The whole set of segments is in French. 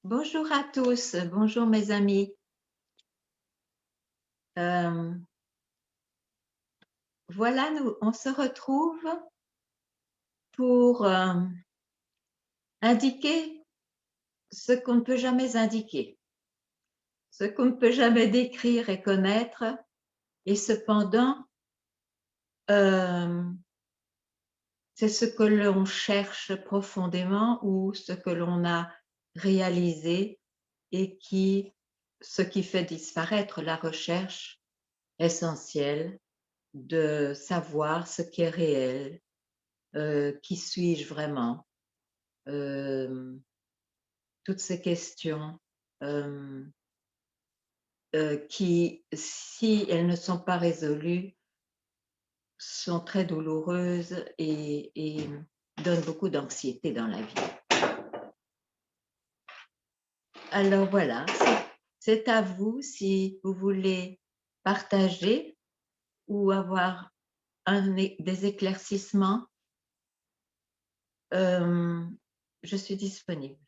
Bonjour à tous, bonjour mes amis. Voilà, on se retrouve pour indiquer ce qu'on ne peut jamais indiquer, ce qu'on ne peut jamais décrire et connaître, et cependant, c'est ce que l'on cherche profondément ou ce que l'on a réalisé et ce qui fait disparaître la recherche essentielle de savoir ce qui est réel, qui suis-je vraiment, toutes ces questions qui, si elles ne sont pas résolues, sont très douloureuses et donnent beaucoup d'anxiété dans la vie. Alors voilà, c'est à vous si vous voulez partager ou avoir des éclaircissements. Je suis disponible.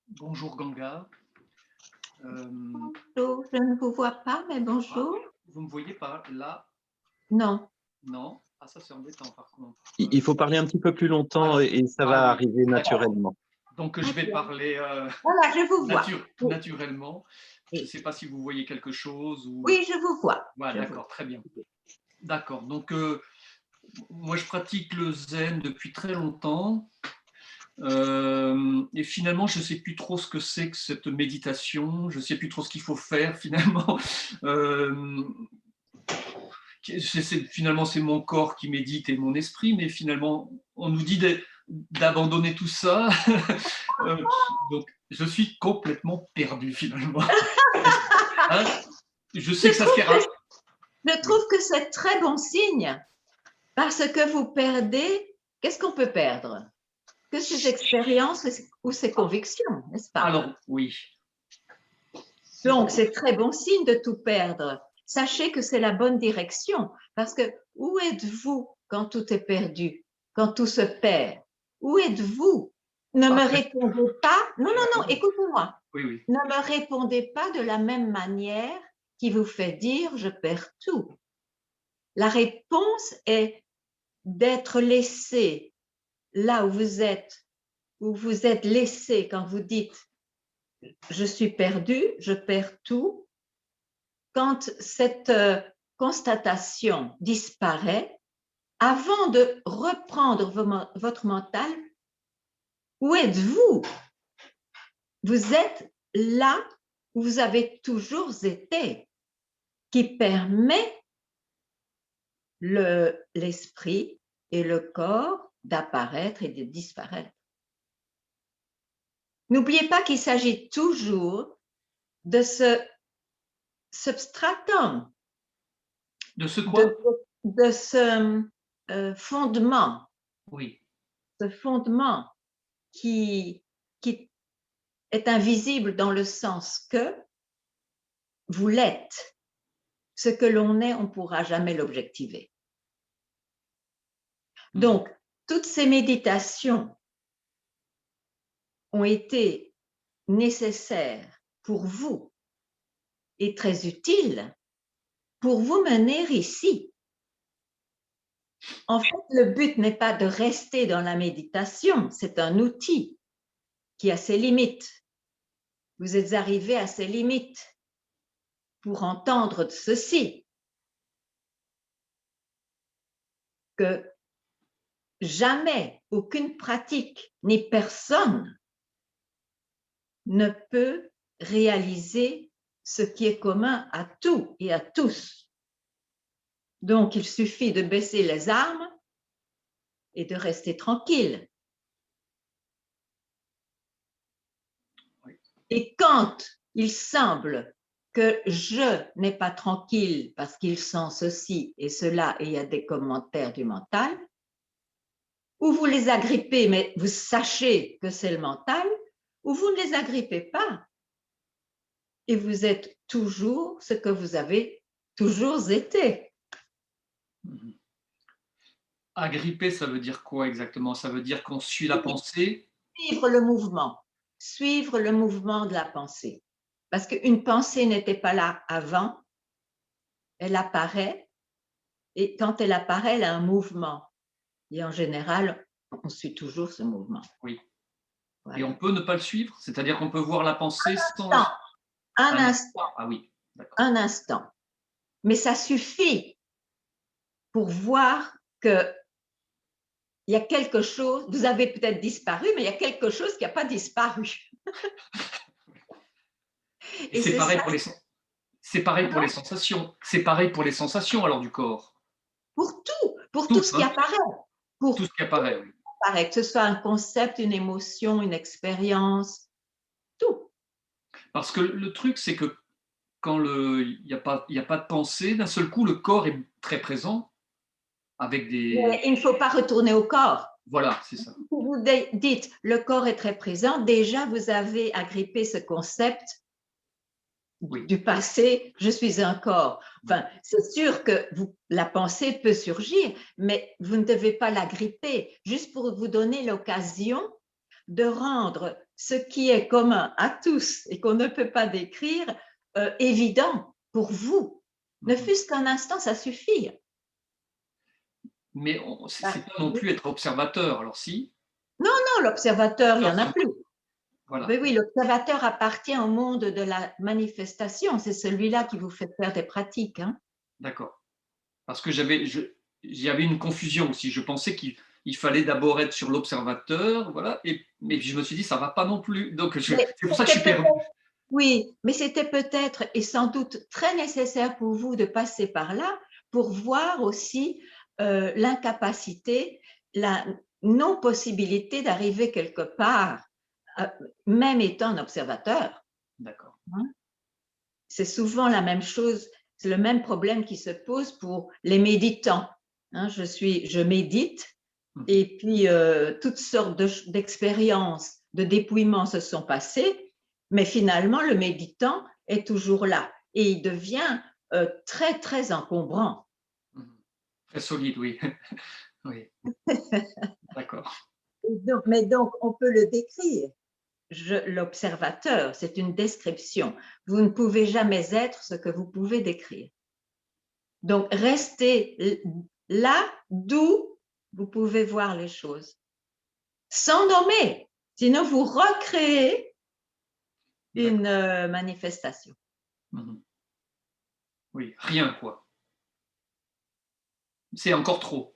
Bonjour Ganga. Bonjour, je ne vous vois pas, mais bonjour. Vous ne me voyez pas là? Non. Non. Ah, ça c'est embêtant par contre. Il faut parler un petit peu plus longtemps et ça va arriver naturellement. Donc je vais parler voilà, je vous vois. naturellement. Je ne sais pas si vous voyez quelque chose. Ou... Oui, je vous vois. Ouais, d'accord, très bien. D'accord. Donc moi je pratique le zen depuis très longtemps. Et finalement, je ne sais plus trop ce que c'est que cette méditation. Je ne sais plus trop ce qu'il faut faire finalement. Finalement, c'est mon corps qui médite et mon esprit, mais finalement, on nous dit d'abandonner tout ça. Donc, je suis complètement perdu finalement. Hein, je sais que ça sert à... Je trouve que c'est très bon signe parce que vous perdez. Qu'est-ce qu'on peut perdre? Que ces expériences ou ces convictions, n'est-ce pas? Alors, oui. Donc, c'est très bon signe de tout perdre. Sachez que c'est la bonne direction parce que où êtes-vous quand tout est perdu, quand tout se perd? Où êtes-vous? Ne me répondez pas. Non, non, non, écoutez-moi. Oui, oui. Ne me répondez pas de la même manière qui vous fait dire je perds tout. La réponse est d'être laissé là où vous êtes laissé quand vous dites je suis perdu, je perds tout. Quand cette constatation disparaît, avant de reprendre votre mental, où êtes-vous? Vous êtes là où vous avez toujours été, qui permet l'esprit et le corps d'apparaître et de disparaître. N'oubliez pas qu'il s'agit toujours de ce substratum, de ce quoi? de ce fondement, oui. Ce fondement qui est invisible dans le sens que vous l'êtes. Ce que l'on est, on ne pourra jamais l'objectiver. Donc, toutes ces méditations ont été nécessaires pour vous et très utiles pour vous mener ici. En fait, le but n'est pas de rester dans la méditation, c'est un outil qui a ses limites. Vous êtes arrivé à ses limites pour entendre ceci, que jamais aucune pratique ni personne ne peut réaliser ce qui est commun à tout et à tous. Donc, il suffit de baisser les armes et de rester tranquille. Oui. Et quand il semble que je n'ai pas tranquille parce qu'il sent ceci et cela et il y a des commentaires du mental, ou vous les agrippez, mais vous sachez que c'est le mental, ou vous ne les agrippez pas. et vous êtes toujours ce que vous avez toujours été. Agripper, ça veut dire quoi exactement? Ça veut dire qu'on suit la pensée? Suivre le mouvement de la pensée. Parce qu'une pensée n'était pas là avant, elle apparaît, et quand elle apparaît, elle a un mouvement. Et en général, on suit toujours ce mouvement. Oui. Voilà. Et on peut ne pas le suivre? C'est-à-dire qu'on peut voir la pensée sans… Un instant, Ah oui, d'accord. un instant. Mais ça suffit pour voir que il y a quelque chose, vous avez peut-être disparu, mais il y a quelque chose qui n'a pas disparu. Et Et c'est c'est pareil ça pour les c'est pareil pour les sensations. C'est pareil pour les sensations alors du corps. pour tout Toutes, ce qui hein, apparaît. tout Pour ce qui apparaît, oui. apparaît, que ce soit un concept, une émotion, une expérience, tout. Parce que le truc, c'est que quand il y a pas de pensée, d'un seul coup, le corps est très présent avec des… Mais il ne faut pas retourner au corps. Voilà, c'est ça. Si vous dites le corps est très présent, déjà vous avez agrippé ce concept Oui. du passé, je suis un corps. Enfin, c'est sûr que la pensée peut surgir, mais vous ne devez pas l'agripper, juste pour vous donner l'occasion de rendre ce qui est commun à tous et qu'on ne peut pas décrire évident pour vous. Ne fût-ce qu'un instant, ça suffit. Mais c'est pas non plus être observateur, alors si? Non, l'observateur, il n'y en a plus. Voilà, Oui, oui, l'observateur appartient au monde de la manifestation. C'est celui-là qui vous fait faire des pratiques. Hein. d'accord. Parce que j'avais une confusion aussi. Je pensais qu'il fallait d'abord être sur l'observateur, voilà, mais je me suis dit, ça va pas non plus. Donc, c'est pour ça que je suis perdu. Oui, mais c'était peut-être et sans doute très nécessaire pour vous de passer par là pour voir aussi l'incapacité, la non-possibilité d'arriver quelque part, même étant un observateur. D'accord. Hein. C'est souvent la même chose, c'est le même problème qui se pose pour les méditants. Hein, je médite et puis toutes sortes d'expériences de dépouillement se sont passées, mais finalement le méditant est toujours là et il devient très très encombrant. Très solide, oui. Oui, d'accord. Mais donc on peut le décrire. L'observateur, c'est une description. Vous ne pouvez jamais être ce que vous pouvez décrire. Donc, restez là d'où vous pouvez voir les choses, sans nommer. Sinon, vous recréez une manifestation. Oui, rien, quoi. C'est encore trop.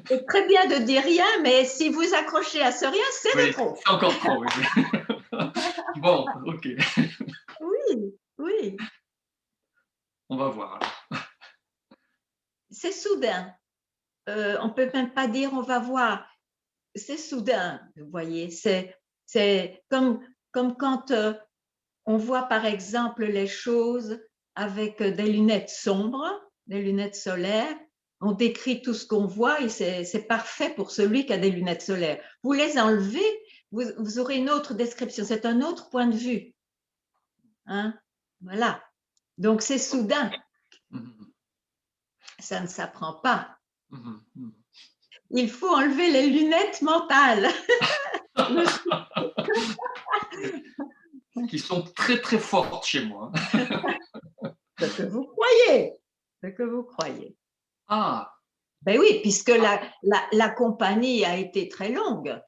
C'est très bien de dire rien, mais si vous accrochez à ce rien, c'est Oui, de trop. c'est encore trop, oui. Bon, ok. Oui, oui. On va voir. C'est soudain. On ne peut même pas dire on va voir. C'est soudain, vous voyez. C'est comme quand on voit par exemple les choses avec des lunettes sombres, des lunettes solaires. On décrit tout ce qu'on voit et c'est parfait pour celui qui a des lunettes solaires. Vous les enlevez, vous aurez une autre description, c'est un autre point de vue. Hein? Voilà. Donc c'est soudain. Ça ne s'apprend pas. Il faut enlever les lunettes mentales. Qui sont très très fortes chez moi. Ce que vous croyez. Ce que vous croyez. Ah. Ben oui, puisque la compagnie a été très longue.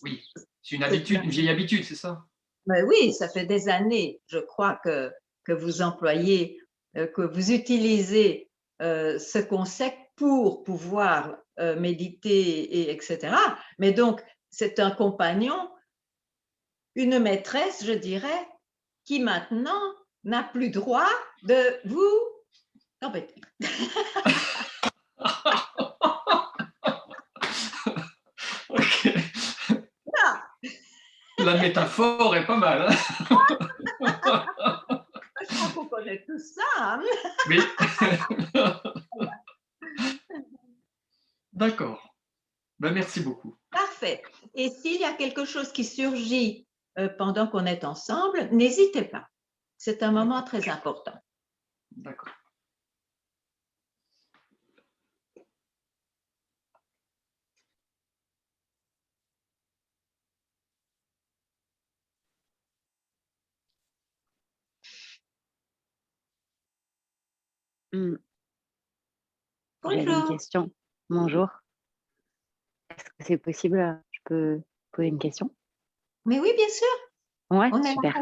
Oui, c'est une habitude, une vieille habitude, c'est ça? Ben oui, ça fait des années, je crois, que vous employez, que vous utilisez ce concept pour pouvoir méditer, etc. Mais donc, c'est un compagnon, une maîtresse, je dirais, qui maintenant n'a plus droit de vous embêter. Ok. Ah, La métaphore est pas mal. Hein. je crois qu'on connaît tout ça. Hein. Oui. D'accord. Ben, merci beaucoup. Parfait. Et s'il y a quelque chose qui surgit pendant qu'on est ensemble, n'hésitez pas. C'est un moment très important. D'accord. J'avais une Bonjour. question. Bonjour. Est-ce que c'est possible, je peux poser une question? Mais oui, bien sûr, Ouais, on est là super.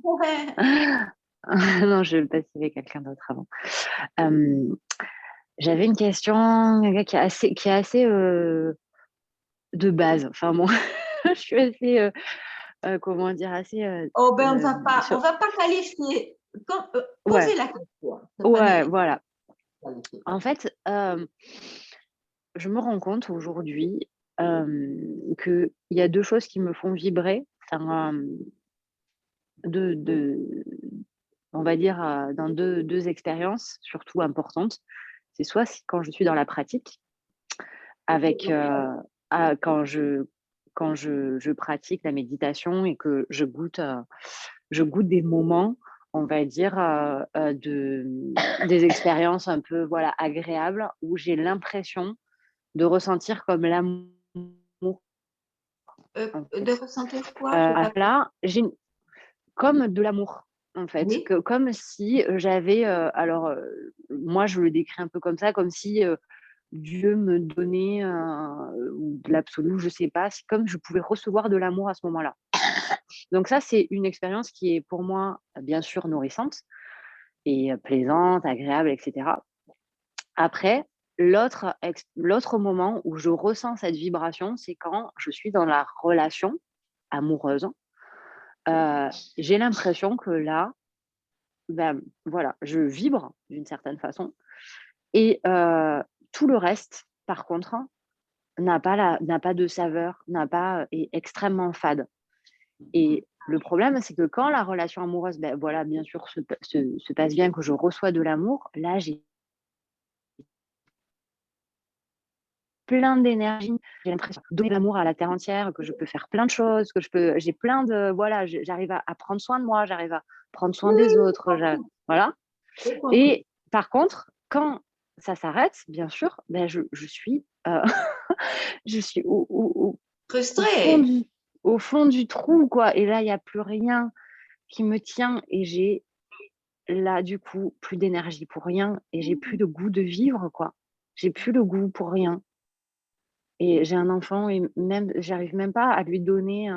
pour ça. Non, je vais le passer avec quelqu'un d'autre avant. J'avais une question qui est assez de base. Enfin bon, je suis assez, comment dire, assez Oh ben on va pas qualifier. Ouais, Posez la question. ouais, voilà. En fait, je me rends compte aujourd'hui qu'il y a deux choses qui me font vibrer. Enfin, on va dire, dans deux expériences surtout importantes. C'est soit quand je suis dans la pratique, avec, quand je pratique la méditation et que je goûte des moments, on va dire, des expériences un peu, voilà, agréables où j'ai l'impression de ressentir comme l'amour, en De fait. ressentir quoi? J'ai pas... Là, comme de l'amour, en fait, Oui. comme si j'avais, alors moi je le décris un peu comme ça, comme si Dieu me donnait ou de l'absolu, je sais pas, c'est comme je pouvais recevoir de l'amour à ce moment-là. Donc ça, c'est une expérience qui est pour moi, bien sûr, nourrissante et plaisante, agréable, etc. Après, l'autre moment où je ressens cette vibration, c'est quand je suis dans la relation amoureuse. J'ai l'impression que là, ben, voilà, je vibre d'une certaine façon et tout le reste, par contre, n'a pas de saveur, est extrêmement fade. Et le problème, c'est que quand la relation amoureuse, ben, voilà, bien sûr, se passe bien, que je reçois de l'amour, là, j'ai plein d'énergie, j'ai l'impression de donner l'amour à la terre entière, que je peux faire plein de choses, j'ai plein de, voilà, j'arrive à prendre soin de moi, j'arrive à prendre soin des autres, voilà. J'ai compris. Et par contre, quand ça s'arrête, bien sûr, ben je suis, je suis au fond Frustrée. du, au fond du trou, quoi. Et là, il n'y a plus rien qui me tient et j'ai là, du coup, plus d'énergie pour rien et j'ai plus de goût de vivre, quoi. J'ai plus le goût pour rien. Et j'ai un enfant et même, j'arrive même pas à lui donner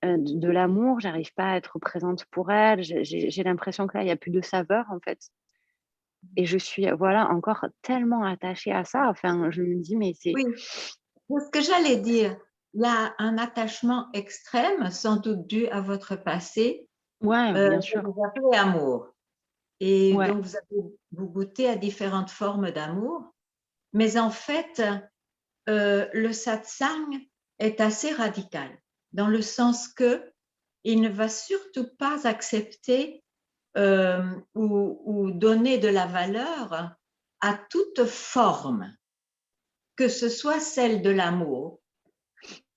de l'amour, j'arrive pas à être présente pour elle. J'ai l'impression que là, il n'y a plus de saveur, en fait. Et je suis, voilà, encore tellement attachée à ça. Enfin, je me dis, mais c'est. Oui, c'est ce que j'allais dire. Il y a un attachement extrême, sans doute dû à votre passé, Ouais, bien que sûr. vous appelez amour. Et Ouais. donc, vous goûtez à différentes formes d'amour. Mais en fait, le satsang est assez radical, dans le sens que il ne va surtout pas accepter ou donner de la valeur à toute forme, que ce soit celle de l'amour.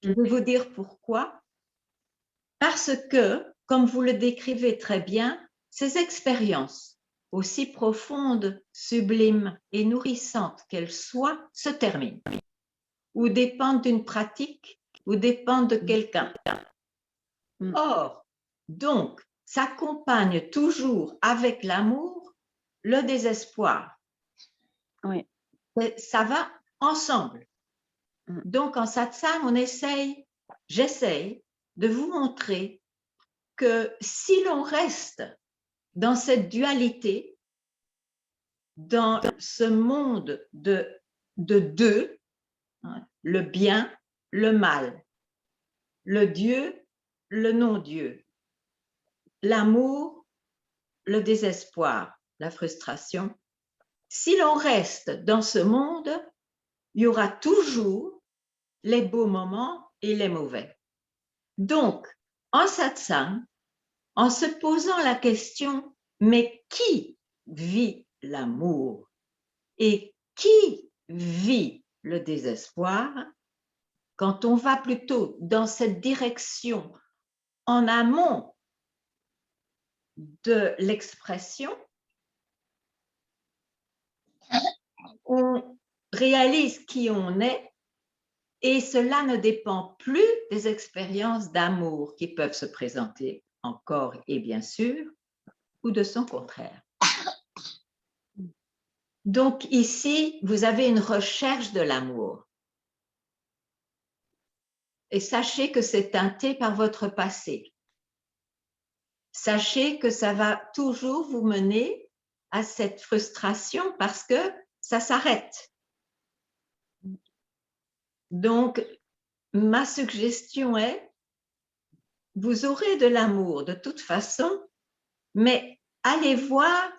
Je vais vous dire pourquoi. Parce que, comme vous le décrivez très bien, ces expériences, aussi profondes, sublimes et nourrissantes qu'elles soient, se terminent ou dépendent d'une pratique ou dépendent de quelqu'un. Or, donc, s'accompagne toujours avec l'amour le désespoir. Oui. Ça va ensemble. Donc, en satsang, j'essaye de vous montrer que si l'on reste dans cette dualité, dans ce monde de deux, hein, le bien, le mal, le Dieu, le non-Dieu, l'amour, le désespoir, la frustration, si l'on reste dans ce monde, il y aura toujours les beaux moments et les mauvais. Donc, en satsang, en se posant la question, mais qui vit l'amour et qui vit le désespoir, quand on va plutôt dans cette direction en amont de l'expression, on réalise qui on est et cela ne dépend plus des expériences d'amour qui peuvent se présenter encore et bien sûr, ou de son contraire. Donc ici, vous avez une recherche de l'amour. Et sachez que c'est teinté par votre passé. Sachez que ça va toujours vous mener à cette frustration parce que ça s'arrête. Donc, ma suggestion est, vous aurez de l'amour de toute façon, mais allez voir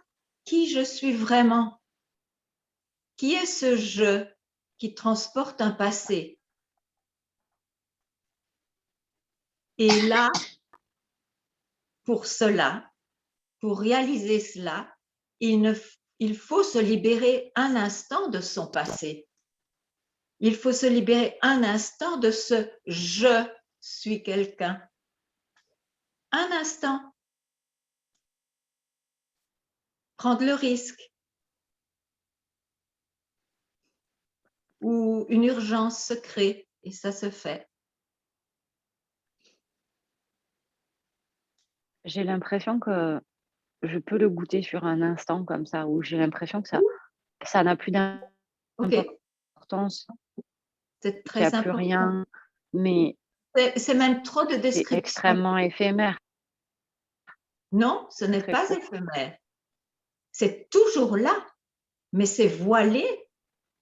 qui je suis vraiment. Qui est ce je qui transporte un passé? Et là, pour cela, pour réaliser cela, il faut se libérer un instant de son passé. Il faut se libérer un instant de ce « je suis quelqu'un ». Un instant. Prendre le risque. Ou une urgence se crée et ça se fait. J'ai l'impression que je peux le goûter sur un instant comme ça, où j'ai l'impression que ça n'a plus Ok, d'importance, c'est qu'il n'y a très plus important. rien, mais C'est même trop de c'est description. extrêmement éphémère. Non, ce n'est Très pas court. éphémère. C'est toujours là, mais c'est voilé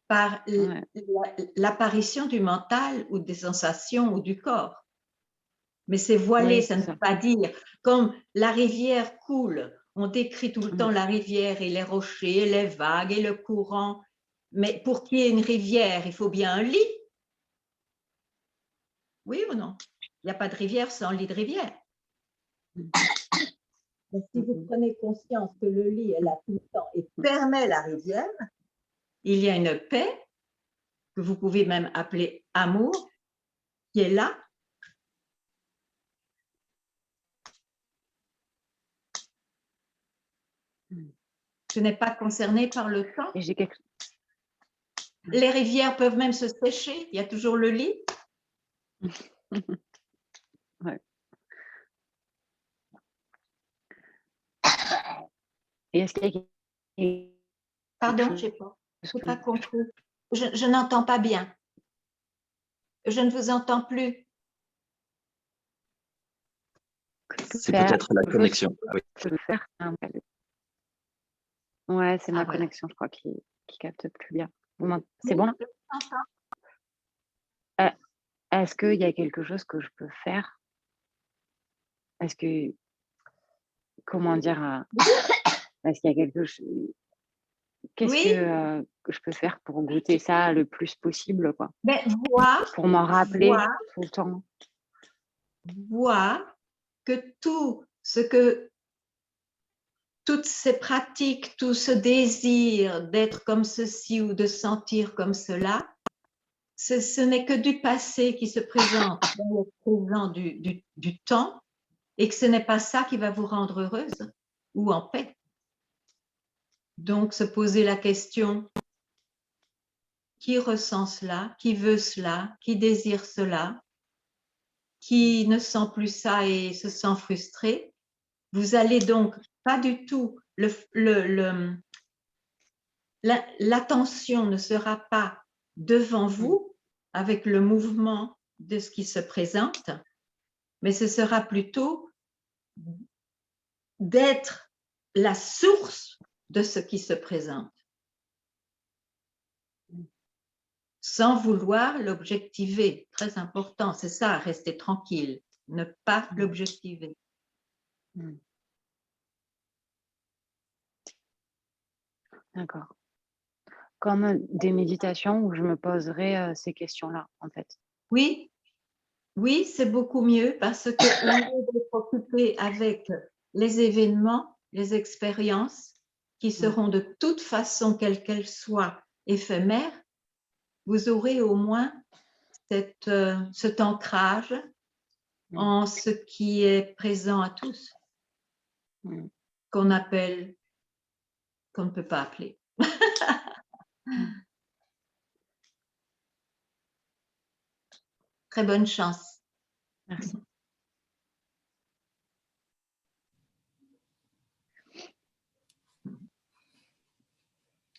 par Ouais. l'apparition du mental ou des sensations ou du corps. Mais c'est voilé, Oui, ça ne c'est veut pas dire, comme la rivière coule, on décrit tout le temps la rivière et les rochers, et les vagues et le courant, mais pour qu'il y ait une rivière, il faut bien un lit. Oui ou non? Il n'y a pas de rivière sans lit de rivière. Donc, si vous prenez conscience que le lit est là tout le temps et permet la rivière, il y a une paix que vous pouvez même appeler amour qui est là. Ce n'est pas concerné par le temps. Et j'ai quelque... Les rivières peuvent même se sécher, il y a toujours le lit. Ouais. Et est-ce qu'il y a Pardon, je n'ai pas compris. Je n'entends pas bien. Je ne vous entends plus. C'est peut-être la connexion. Ah oui. Ouais, c'est ma voilà. connexion, je crois, qui capte plus bien. C'est bon là? Est-ce qu'il y a quelque chose que je peux faire? Est-ce que, comment dire, est-ce qu'il y a quelque chose, qu'est-ce que je peux faire pour goûter ça le plus possible, quoi? Mais voir, Pour m'en rappeler tout le temps. Voir que toutes ces pratiques, tout ce désir d'être comme ceci ou de sentir comme cela, ce n'est que du passé qui se présente dans le présent du temps et que ce n'est pas ça qui va vous rendre heureuse ou en paix. Donc, se poser la question, qui ressent cela, qui veut cela, qui désire cela, qui ne sent plus ça et se sent frustré, vous allez donc pas du tout, l'attention ne sera pas devant vous avec le mouvement de ce qui se présente, mais ce sera plutôt d'être la source de ce qui se présente, sans vouloir l'objectiver. Très important, c'est ça, rester tranquille, ne pas l'objectiver. D'accord. Comme des méditations où je me poserai ces questions-là, en fait. Oui, oui, c'est beaucoup mieux parce que au lieu d'être occupé avec les événements, les expériences qui seront de toute façon, quelles qu'elles soient, éphémères, vous aurez au moins cet ancrage en ce qui est présent à tous, qu'on appelle, qu'on ne peut pas appeler. Très bonne chance. Merci.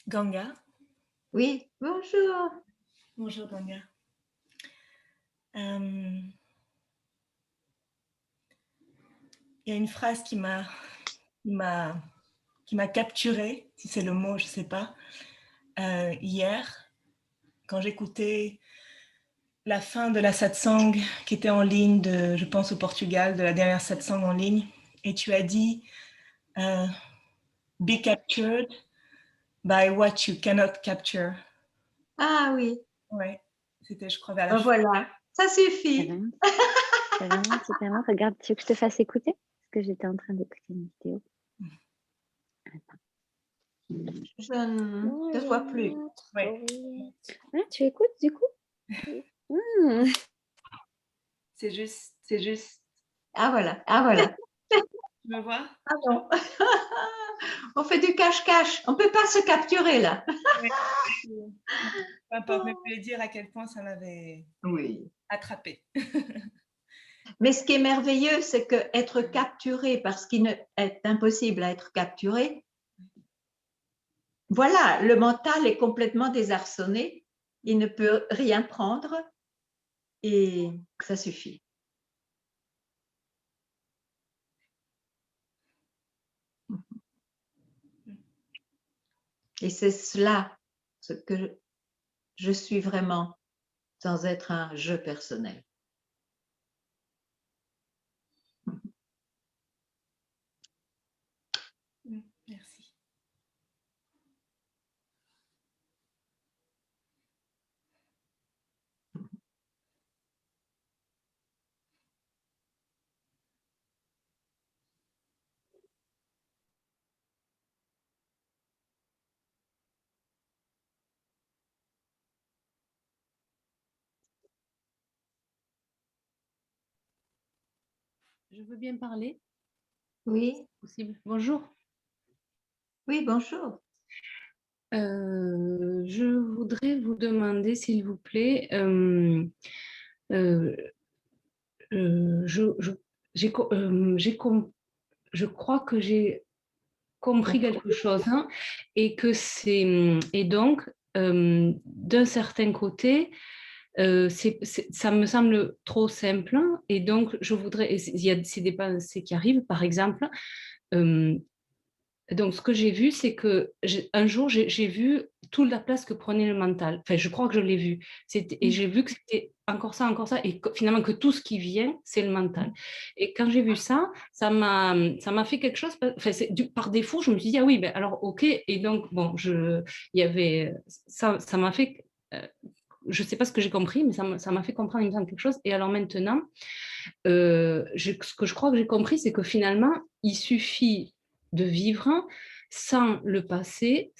Ganga. Oui, bonjour. Bonjour Ganga. Il y a une phrase qui m'a capturée, si c'est le mot, je ne sais pas, hier, quand j'écoutais la fin de la satsang qui était en ligne, je pense au Portugal, de la dernière satsang en ligne, et tu as dit be captured by what you cannot capture. Ah oui. Ouais, c'était, je crois, vers la fin. Voilà, ça suffit. C'est vraiment super bien. Regarde, tu veux que je te fasse écouter? Parce que j'étais en train d'écouter une vidéo. Je ne te vois plus. Ouais. Ah, tu écoutes du coup? C'est juste. Ah voilà, ah voilà. Tu me vois? Ah non. On fait du cache-cache. On ne peut pas se capturer là. Ouais. Peu importe, mais je voulais dire à quel point ça m'avait attrapé. Mais ce qui est merveilleux, c'est que être capturé parce qu'il est impossible à être capturé, voilà, le mental est complètement désarçonné, il ne peut rien prendre et ça suffit. Et c'est cela ce que je suis vraiment, sans être un je personnel. Merci. Je veux bien parler. Oui. Possible. Bonjour. Oui, bonjour. Je voudrais vous demander, s'il vous plaît, je crois que j'ai compris quelque chose, hein, et que et donc d'un certain côté, ça me semble trop simple, et donc je voudrais, il y a des pensées qui arrivent, par exemple. Donc, ce que j'ai vu, c'est que un jour, j'ai vu toute la place que prenait le mental. Enfin, je crois que je l'ai vu. Et j'ai vu que c'était encore ça, et finalement que tout ce qui vient, c'est le mental. Et quand j'ai vu ça, ça m'a fait quelque chose. Enfin, par défaut, je me suis dit, ah oui, ben alors, ok. Et donc, bon, il y avait, ça m'a fait, je ne sais pas ce que j'ai compris, mais ça m'a fait comprendre une quelque chose. Et alors maintenant, ce que je crois que j'ai compris, c'est que finalement, il suffit de vivre sans le passé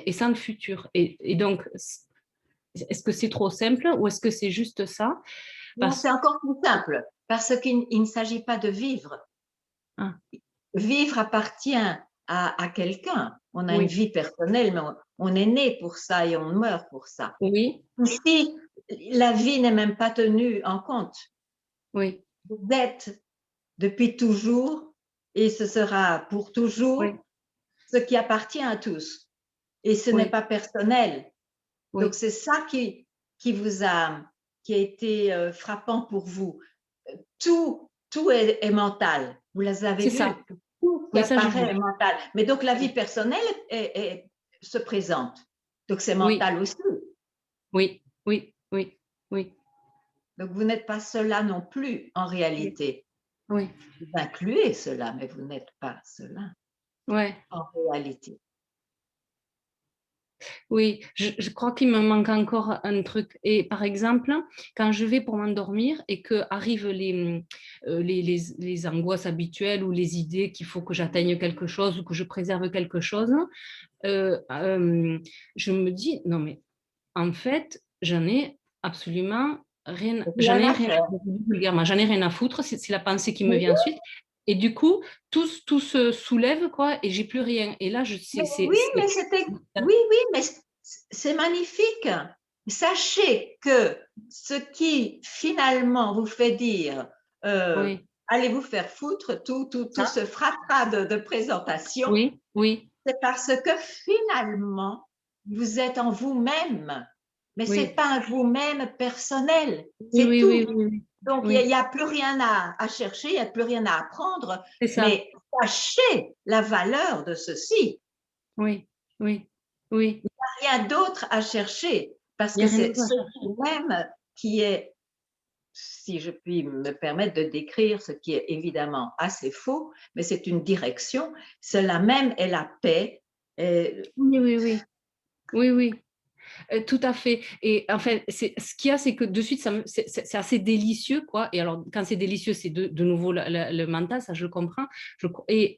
et sans le futur. Et donc, est-ce que c'est trop simple ou est-ce que c'est juste ça? Non, c'est encore plus simple, parce qu'il ne s'agit pas de vivre. Ah. Vivre appartient à quelqu'un. On a une vie personnelle, mais on est né pour ça et on meurt pour ça. Oui. Ici, la vie n'est même pas tenue en compte. Oui. Vous êtes depuis toujours, et ce sera pour toujours, ce qui appartient à tous. Et ce n'est pas personnel. Donc, c'est ça qui a été frappant pour vous. Tout est mental. Vous les avez vus. Ça. Tout qui apparaît est mental. Mais donc, la vie personnelle se présente. Donc, c'est mental aussi. Oui. Donc, vous n'êtes pas cela non plus, en réalité. Oui. Vous incluez cela, mais vous n'êtes pas cela en réalité. Oui, je crois qu'il me manque encore un truc. Et par exemple, quand je vais pour m'endormir et que arrivent les angoisses habituelles ou les idées qu'il faut que j'atteigne quelque chose ou que je préserve quelque chose, je me dis, non mais en fait, j'en ai absolument j'en ai Rien à rien, faire. vulgairement, j'en ai rien à foutre, c'est la pensée qui me vient ensuite. Et du coup, tout se soulève, quoi, et j'ai plus rien. Et là, Oui, mais c'est magnifique. Sachez que ce qui finalement vous fait dire Oui, allez vous faire foutre, tout ce fracas de présentation, oui, oui, c'est parce que finalement, vous êtes en vous-même, mais oui, c'est pas un vous-même personnel, oui, c'est oui, tout. oui, oui, Donc, il oui, n'y a plus rien à chercher, il n'y a plus rien à apprendre, c'est ça, mais sachez la valeur de ceci. oui, oui, oui, Rien d'autre à chercher, parce il n'y a que rien c'est d'autre à ce chercher. même qui est, si je puis me permettre de décrire ce qui est évidemment assez faux, mais c'est une direction, cela même est la paix. Oui, oui, oui, oui, oui. Tout à fait. Et en fait, ce qu'il y a, c'est que de suite, c'est assez délicieux, quoi. Et alors, quand c'est délicieux, c'est de nouveau le mental, ça je le comprends.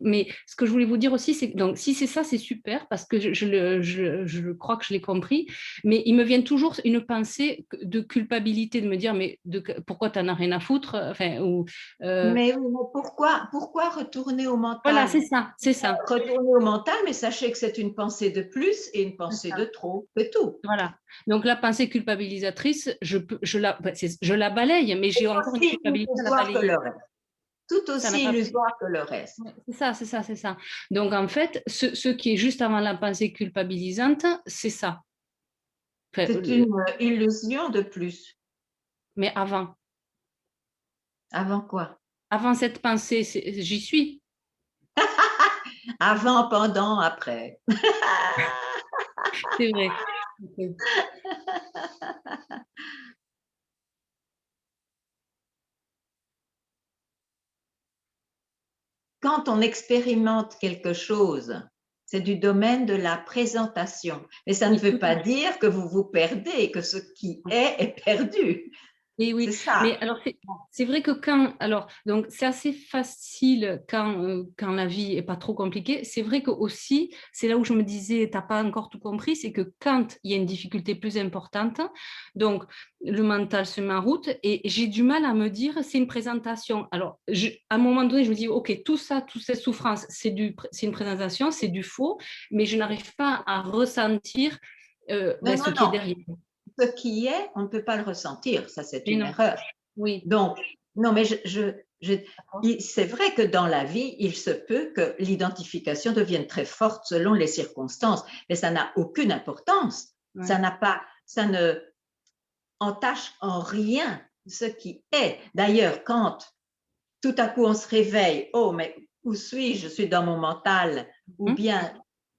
Mais ce que je voulais vous dire aussi, c'est que donc, si c'est ça, c'est super, parce que je crois que je l'ai compris. Mais il me vient toujours une pensée de culpabilité, de me dire, mais pourquoi tu n'en as rien à foutre? Enfin, Mais pourquoi retourner au voilà, mental? c'est ça, c'est ça. Retourner au mental, mais sachez que c'est une pensée de plus et une pensée de trop, c'est tout. Voilà. Donc la pensée culpabilisatrice, je la balaye, mais j'ai encore une Aussi culpabilité à la illusoire que balayer. le reste. Tout Ça n'a aussi pas. illusoire que le reste. Ouais, c'est ça, c'est ça, c'est ça. Donc en fait, ce qui est juste avant la pensée culpabilisante, c'est ça. Enfin, C'est une illusion de plus. mais Avant quoi? avant cette pensée, j'y suis. Avant, pendant, après. C'est vrai. Ok. Quand on expérimente quelque chose, c'est du domaine de la présentation. Mais ça ne Oui, veut tout pas à fait. dire que vous vous perdez, que ce qui est perdu. Et C'est oui, ça. mais alors c'est vrai que donc c'est assez facile quand la vie est pas trop compliquée. C'est vrai que aussi, c'est là où je me disais, t'as pas encore tout compris, c'est que quand il y a une difficulté plus importante, donc le mental se met en route et j'ai du mal à me dire, c'est une présentation. Alors, à un moment donné, je me dis, ok, tout ça, toute cette souffrance, c'est une présentation, c'est du faux, mais je n'arrive pas à ressentir Non, ce non, qui est non. derrière. Ce qui est, on ne peut pas le ressentir. Ça, c'est Mais une non, erreur. oui. Donc, non, mais c'est vrai que dans la vie, il se peut que l'identification devienne très forte selon les circonstances, mais ça n'a aucune importance. Ouais. Ça ne entache en rien ce qui est. D'ailleurs, quand tout à coup on se réveille, oh, mais où suis-je? Je suis dans mon mental, ou bien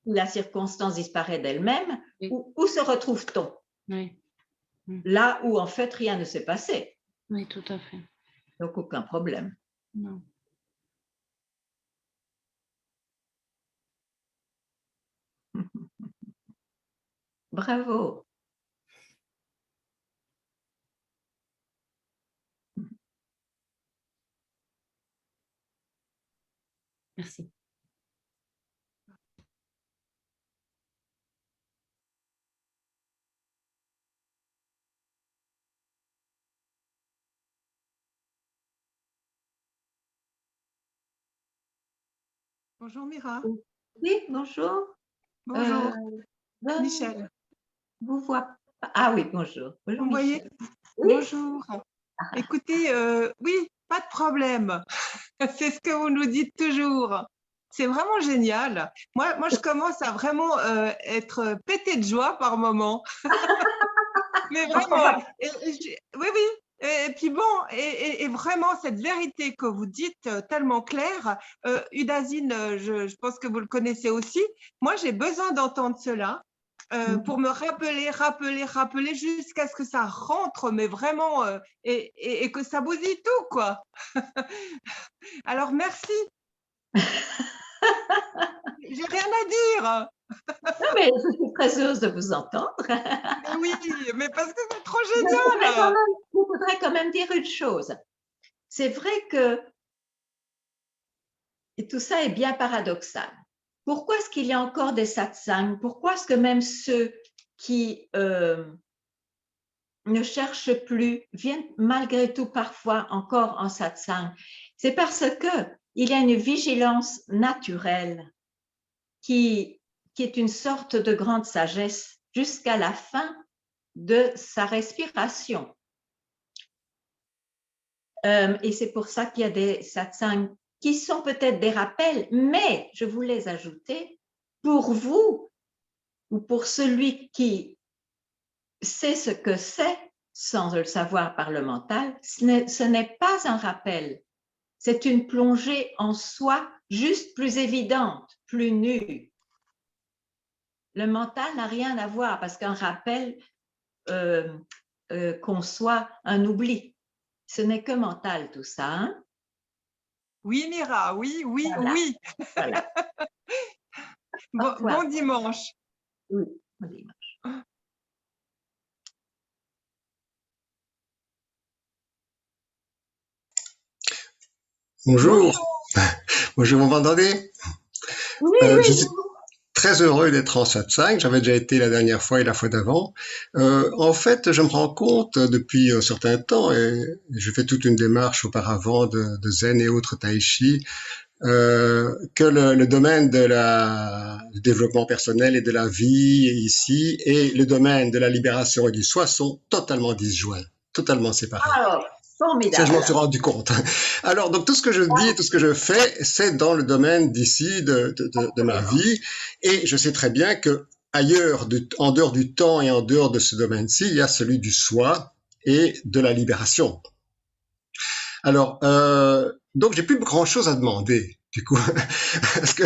la circonstance disparaît d'elle-même, Oui. où se retrouve-t-on? Oui. Là où en fait rien ne s'est passé. Oui, tout à fait. Donc aucun problème. Non. Bravo. Merci. Bonjour Mira. Oui, bonjour. Bonjour, Ben, Michel. vous vois pas. Ah oui, bonjour. Bonjour, Vous me voyez? Michel. Oui. Bonjour. Écoutez, oui, pas de problème. C'est ce que vous nous dites toujours. C'est vraiment génial. Moi, je commence à vraiment être pétée de joie par moment. Mais vraiment. Oui, oui. Et puis bon, et vraiment, cette vérité que vous dites tellement claire, Udazine, je pense que vous le connaissez aussi. Moi, j'ai besoin d'entendre cela. Pour me rappeler jusqu'à ce que ça rentre, mais vraiment, et que ça bousille tout, quoi. Alors, merci. J'ai rien à dire. Non, mais je suis très heureuse de vous entendre. Mais oui, mais parce que c'est trop Je génial. voudrais quand même dire une chose. C'est vrai que et tout ça est bien paradoxal. Pourquoi est-ce qu'il y a encore des satsangs? Pourquoi est-ce que même ceux qui ne cherchent plus, viennent malgré tout parfois encore en satsang, c'est parce que il y a une vigilance naturelle qui est une sorte de grande sagesse jusqu'à la fin de sa respiration. Et c'est pour ça qu'il y a des satsangs qui sont peut-être des rappels, mais je voulais ajouter, pour vous ou pour celui qui sait ce que c'est, sans le savoir par le mental, ce n'est pas un rappel, c'est une plongée en soi juste plus évidente, plus nue. Le mental n'a rien à voir parce qu'un rappel conçoit un oubli. Ce n'est que mental tout ça. Hein? Oui, Mira, oui, oui, Voilà. oui. Voilà. Bon dimanche. Oui, bon dimanche. Bonjour. Bonjour, vous m'entendez? Oui, oui. Je suis très heureux d'être en satsang. J'avais déjà été la dernière fois et la fois d'avant. En fait, je me rends compte depuis un certain temps, et je fais toute une démarche auparavant de zen et autres tai chi, que le domaine du développement personnel et de la vie ici et le domaine de la libération et du soi sont totalement disjoints, totalement séparés. Alors, formidable. Ça, je m'en suis rendu compte. Alors, donc, tout ce que je dis et tout ce que je fais, c'est dans le domaine d'ici, de ma vie. Et je sais très bien que ailleurs, en dehors du temps et en dehors de ce domaine-ci, il y a celui du soi et de la libération. Alors, donc, j'ai plus grand-chose à demander, du coup. Parce que,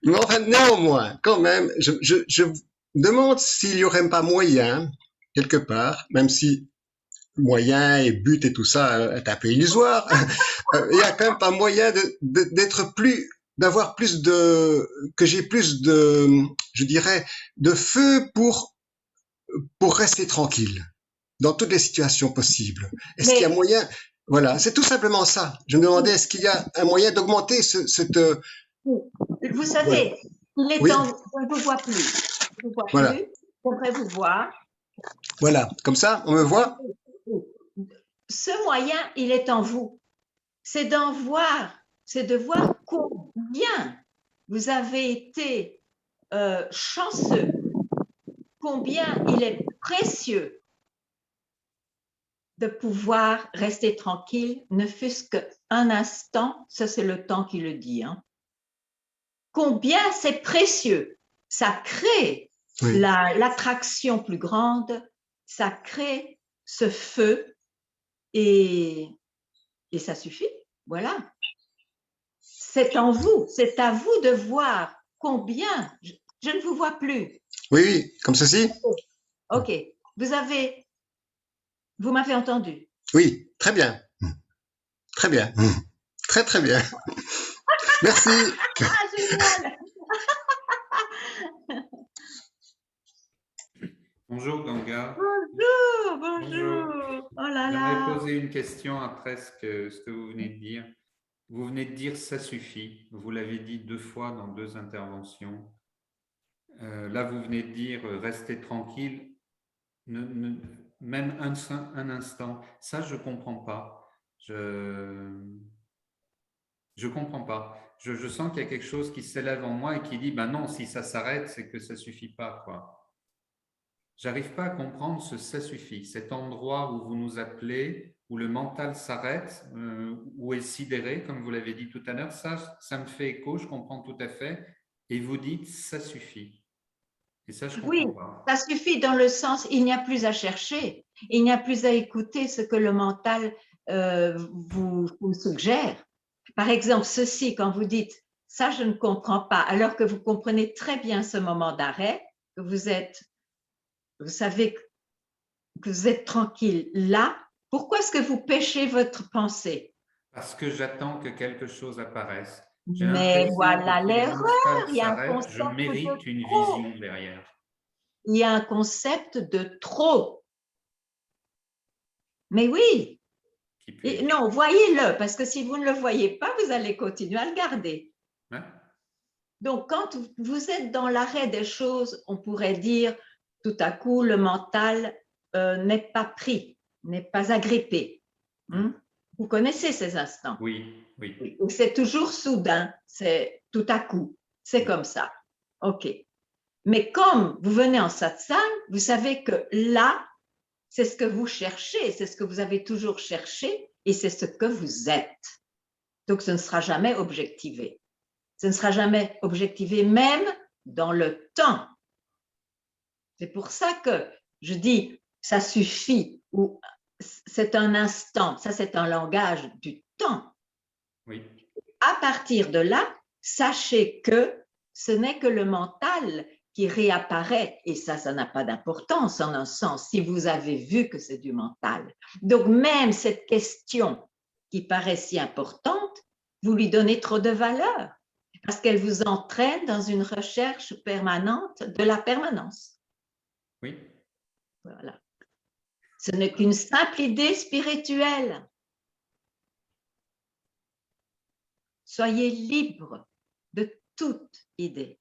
mais enfin, néanmoins, quand même, je demande s'il y aurait pas moyen, quelque part, même si moyens et buts et tout ça est un peu illusoire. Il y a quand même pas moyen d'être plus, d'avoir plus que j'ai plus je dirais, de feu pour rester tranquille dans toutes les situations possibles. Est-ce qu'il y a moyen? Voilà, c'est tout simplement ça. Je me demandais, est-ce qu'il y a un moyen d'augmenter cette. Vous savez, il est temps, on ne vous voit plus. Je ne vous vois plus. J'aimerais vous voir. Voilà, comme ça, on me voit. Ce moyen, il est en vous. C'est d'en voir, c'est de voir combien vous avez été chanceux, combien il est précieux de pouvoir rester tranquille, ne fût-ce qu'un instant, ça c'est le temps qui le dit. Hein. Combien c'est précieux, ça crée l'attraction plus grande, ça crée ce feu et ça suffit, voilà. C'est en vous, c'est à vous de voir combien, je ne vous vois plus. Oui, comme ceci. Ok, vous m'avez entendu. Oui, très bien. Très bien. Très, très bien. Merci. Ah, génial. Bonjour Ganga. Bonjour. Oh là là. J'aimerais poser une question après ce que vous venez de dire. Vous venez de dire ça suffit. Vous l'avez dit 2 fois dans 2 interventions. Là, vous venez de dire restez tranquille, même un instant. Ça, je ne comprends pas. Je comprends pas. Je sens qu'il y a quelque chose qui s'élève en moi et qui dit ben non, si ça s'arrête, c'est que ça ne suffit pas, quoi. J'arrive pas à comprendre ça suffit. Cet endroit où vous nous appelez, où le mental s'arrête, où est sidéré, comme vous l'avez dit tout à l'heure, ça me fait écho, je comprends tout à fait. Et vous dites ça suffit. Et ça, je comprends pas. Ça suffit dans le sens, il n'y a plus à chercher, il n'y a plus à écouter ce que le mental vous suggère. Par exemple, ceci, quand vous dites ça, je ne comprends pas, alors que vous comprenez très bien ce moment d'arrêt, que vous savez que vous êtes tranquille là, pourquoi est-ce que vous pêchez votre pensée? Parce que j'attends que quelque chose apparaisse. Mais voilà l'erreur, il y a un concept je mérite une vision derrière. Il y a un concept de trop. Mais oui. Non, voyez-le, parce que si vous ne le voyez pas, vous allez continuer à le garder. Hein? Donc, quand vous êtes dans l'arrêt des choses, on pourrait dire tout à coup le mental n'est pas pris, n'est pas agrippé. Vous connaissez ces instants? Oui, oui. C'est toujours soudain, c'est tout à coup, c'est comme ça. OK. Mais comme vous venez en satsang, vous savez que là, c'est ce que vous cherchez, c'est ce que vous avez toujours cherché et c'est ce que vous êtes. Donc, ce ne sera jamais objectivé. Ce ne sera jamais objectivé même dans le temps. C'est pour ça que je dis, ça suffit, ou c'est un instant, ça c'est un langage du temps. Oui. À partir de là, sachez que ce n'est que le mental qui réapparaît, et ça n'a pas d'importance en un sens, si vous avez vu que c'est du mental. Donc même cette question qui paraît si importante, vous lui donnez trop de valeur, parce qu'elle vous entraîne dans une recherche permanente de la permanence. Oui. Voilà. Ce n'est qu'une simple idée spirituelle. Soyez libre de toute idée.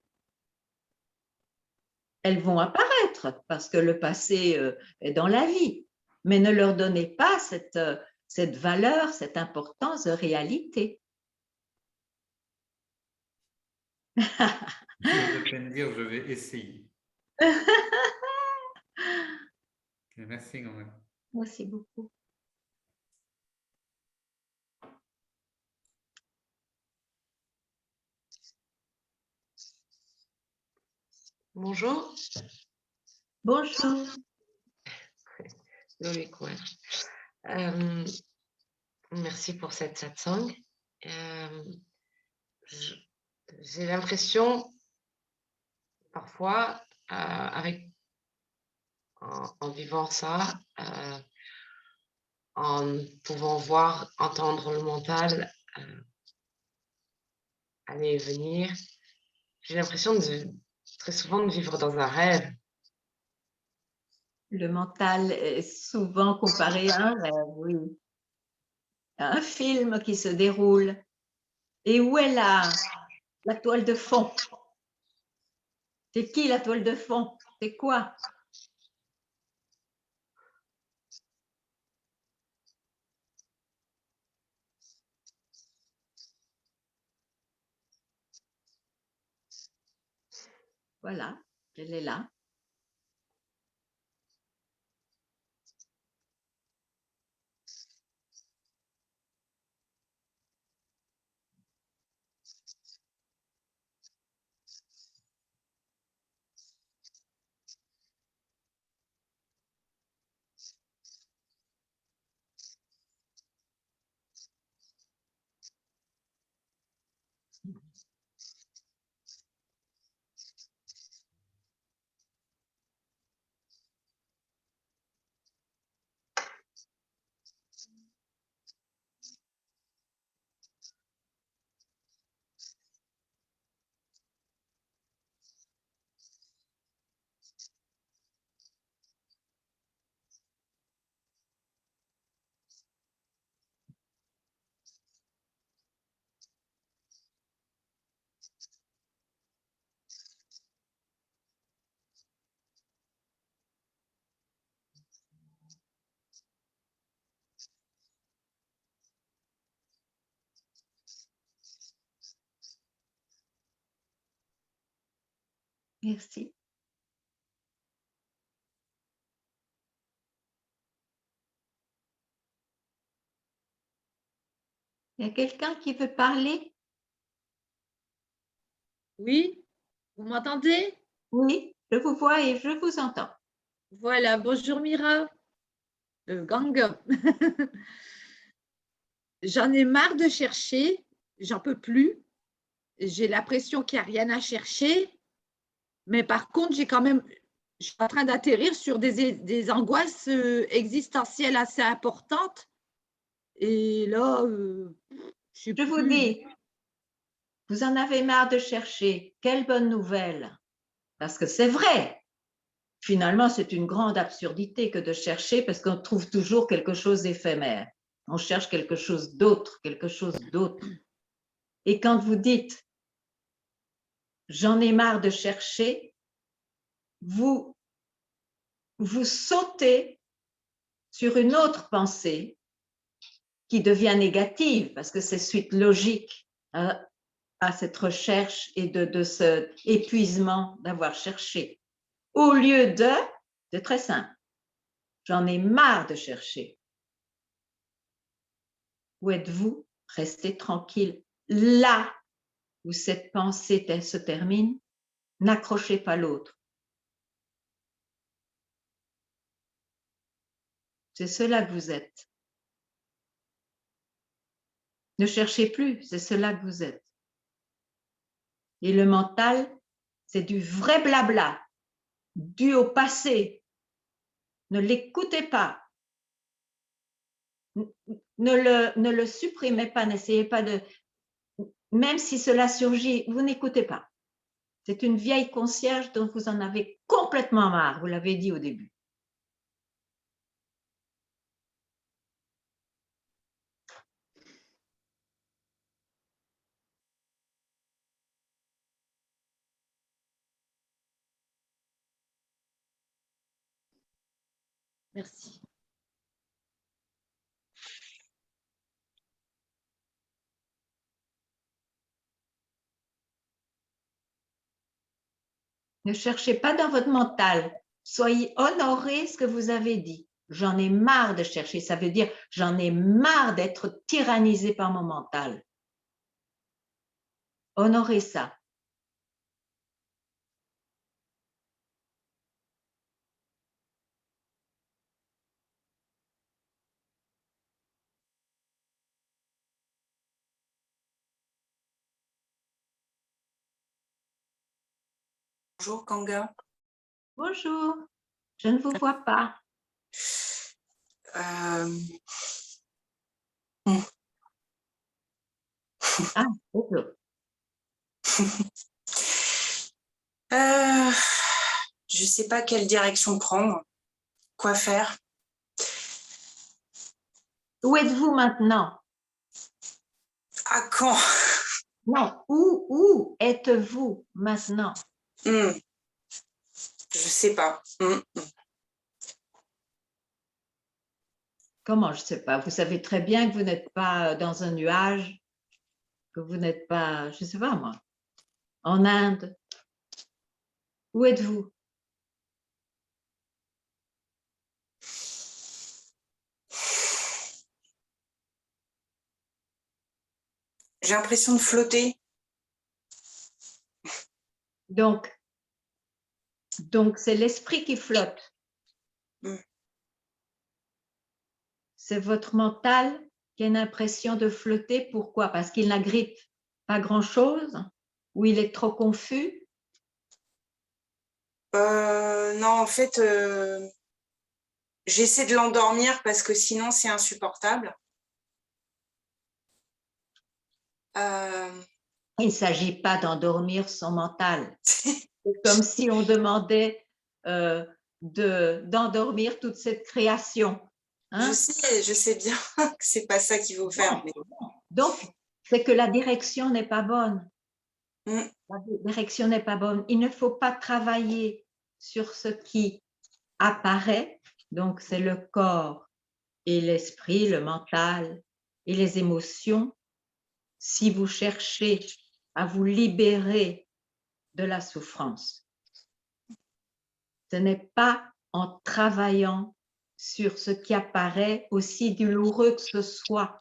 Elles vont apparaître parce que le passé est dans la vie, mais ne leur donnez pas cette valeur, cette importance de réalité. Je vais me dire, je vais essayer. Merci quand même. Merci beaucoup. Bonjour. Bonjour. Loïc, ouais. Merci pour cette satsang. J'ai l'impression, parfois, en vivant ça, en pouvant voir, entendre le mental aller et venir, j'ai l'impression très souvent de vivre dans un rêve. Le mental est souvent comparé à un rêve, oui. À un film qui se déroule. Et où est la toile de fond? C'est qui la toile de fond? C'est quoi? Voilà, elle est là. Merci. Il y a quelqu'un qui veut parler? Oui, vous m'entendez? Oui, je vous vois et je vous entends. Voilà, bonjour Mira, gang. J'en ai marre de chercher, j'en peux plus. J'ai l'impression qu'il n'y a rien à chercher, mais par contre, je suis en train d'atterrir sur des angoisses existentielles assez importantes. Et là, je vous dis, vous en avez marre de chercher. Quelle bonne nouvelle! Parce que c'est vrai. Finalement, c'est une grande absurdité que de chercher parce qu'on trouve toujours quelque chose d'éphémère. On cherche quelque chose d'autre, quelque chose d'autre. Et quand vous dites « j'en ai marre de chercher », vous sautez sur une autre pensée qui devient négative, parce que c'est suite logique à cette recherche et de ce épuisement d'avoir cherché. Au lieu de, c'est très simple, j'en ai marre de chercher. Où êtes-vous? Restez tranquille. Là où cette pensée se termine, n'accrochez pas l'autre. C'est cela que vous êtes. Ne cherchez plus, c'est cela que vous êtes. Et le mental, c'est du vrai blabla, dû au passé. Ne l'écoutez pas. Ne le supprimez pas, n'essayez pas de... Même si cela surgit, vous n'écoutez pas. C'est une vieille concierge dont vous en avez complètement marre, vous l'avez dit au début. Merci. Ne cherchez pas dans votre mental. Soyez honorés ce que vous avez dit. J'en ai marre de chercher. Ça veut dire j'en ai marre d'être tyrannisé par mon mental. Honorez ça. Bonjour Kanga. Bonjour, je ne vous vois pas. Ah, bonjour. Je ne sais pas quelle direction prendre, quoi faire. Où êtes-vous maintenant? À quand? Non, où êtes-vous maintenant? Je sais pas. Comment, je ne sais pas. Vous savez très bien que vous n'êtes pas dans un nuage, que vous n'êtes pas, je ne sais pas moi, en Inde. Où êtes-vous? J'ai l'impression de flotter. Donc c'est l'esprit qui flotte. C'est votre mental qui a une impression de flotter. Pourquoi? Parce qu'il n'agrippe pas grand-chose ou il est trop confus? Non, en fait, j'essaie de l'endormir parce que sinon, c'est insupportable. Il ne s'agit pas d'endormir son mental. C'est comme si on demandait d'endormir toute cette création. Hein? Je sais bien que ce n'est pas ça qu'il faut faire. Mais... Donc, c'est que la direction n'est pas bonne. La direction n'est pas bonne. Il ne faut pas travailler sur ce qui apparaît. Donc, c'est le corps et l'esprit, le mental et les émotions. Si vous cherchez à vous libérer de la souffrance, ce n'est pas en travaillant sur ce qui apparaît, aussi douloureux que ce soit,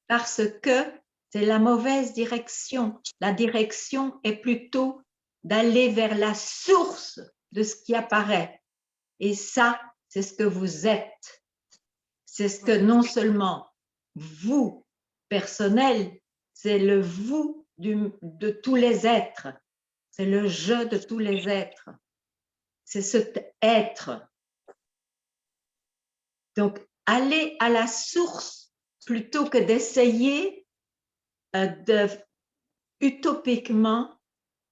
parce que c'est la mauvaise direction. La direction est plutôt d'aller vers la source de ce qui apparaît. Et ça, c'est ce que vous êtes. C'est ce que non seulement vous, personnel, c'est le vous de tous les êtres. C'est le je de tous les êtres. C'est cet être. Donc, allez à la source plutôt que d'essayer utopiquement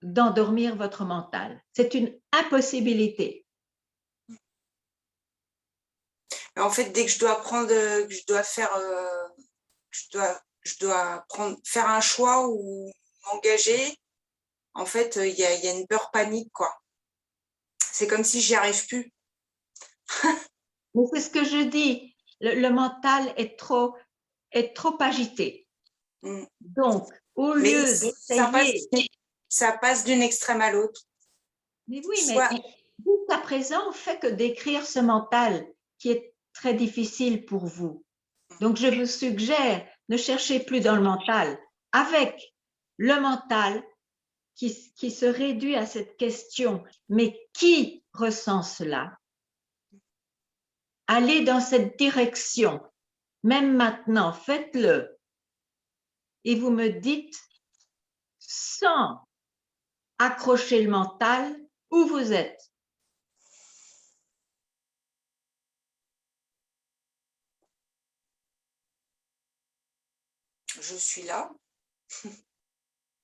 d'endormir votre mental. C'est une impossibilité. En fait, dès que je dois prendre, que je dois faire, faire un choix ou m'engager, en fait, il y a une peur panique, quoi. C'est comme si j'y arrive plus. Mais c'est ce que je dis, le mental est trop agité. Donc, au lieu d'essayer… Ça passe d'une extrême à l'autre. Mais oui, mais jusqu'à présent, on ne fait que décrire ce mental qui est très difficile pour vous. Donc, je vous suggère, ne cherchez plus dans le mental. Avec le mental qui se réduit à cette question, mais qui ressent cela? Allez dans cette direction. Même maintenant, faites-le. Et vous me dites, sans accrocher le mental, où vous êtes. Je suis là.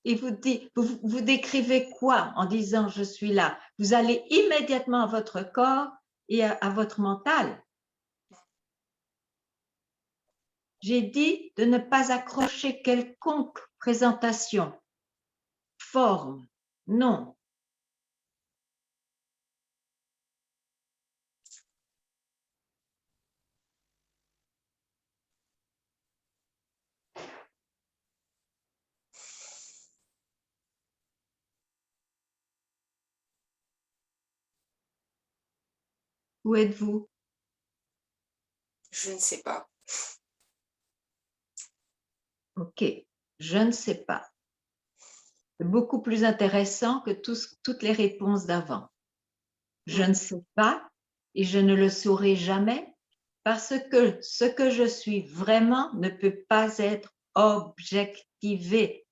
Et vous décrivez quoi en disant je suis là? Vous allez immédiatement à votre corps et à votre mental. J'ai dit de ne pas accrocher quelconque présentation, forme, non. Où êtes-vous? Je ne sais pas. Ok, je ne sais pas. C'est beaucoup plus intéressant que toutes les réponses d'avant. Je ne sais pas et je ne le saurai jamais parce que ce que je suis vraiment ne peut pas être objectivé.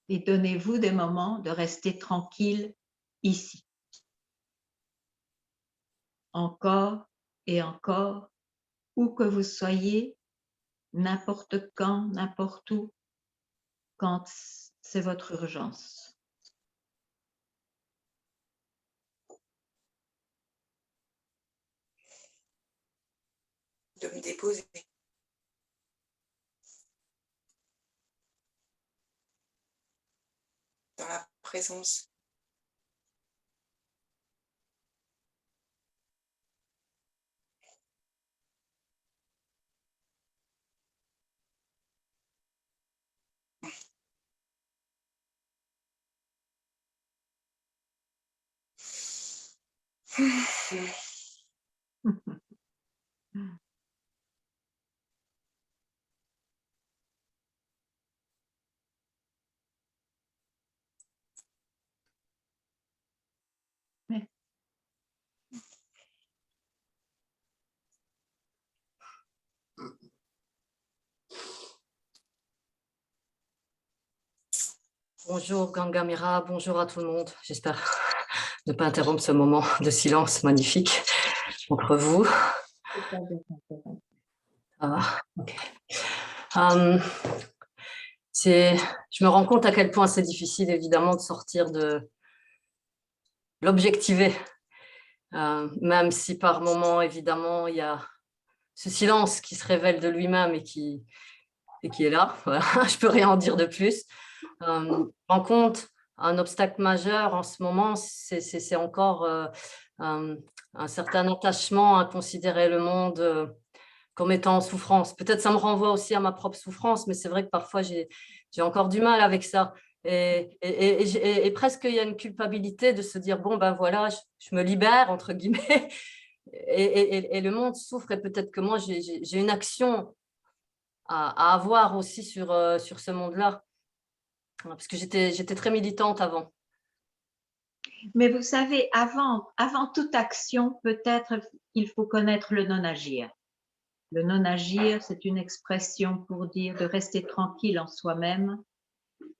Et donnez-vous des moments de rester tranquille ici. Encore et encore, où que vous soyez, n'importe quand, n'importe où, quand c'est votre urgence. De me déposer. Dans la présence. Bonjour Gangamira, bonjour à tout le monde. J'espère ne pas interrompre ce moment de silence magnifique entre vous. Okay. Je me rends compte à quel point c'est difficile évidemment de sortir de l'objectiver, même si par moment évidemment il y a ce silence qui se révèle de lui-même et qui est là. Voilà. Je peux rien en dire de plus. Je me rends compte, un obstacle majeur en ce moment, c'est encore un certain attachement à considérer le monde comme étant en souffrance. Peut-être ça me renvoie aussi à ma propre souffrance, mais c'est vrai que parfois j'ai encore du mal avec ça. Et presque il y a une culpabilité de se dire, bon ben voilà, je me libère, entre guillemets, et le monde souffre, et peut-être que moi j'ai une action à avoir aussi sur ce monde-là. Parce que j'étais très militante avant. Mais vous savez, avant toute action, peut-être il faut connaître le non-agir. Le non-agir, c'est une expression pour dire de rester tranquille en soi-même.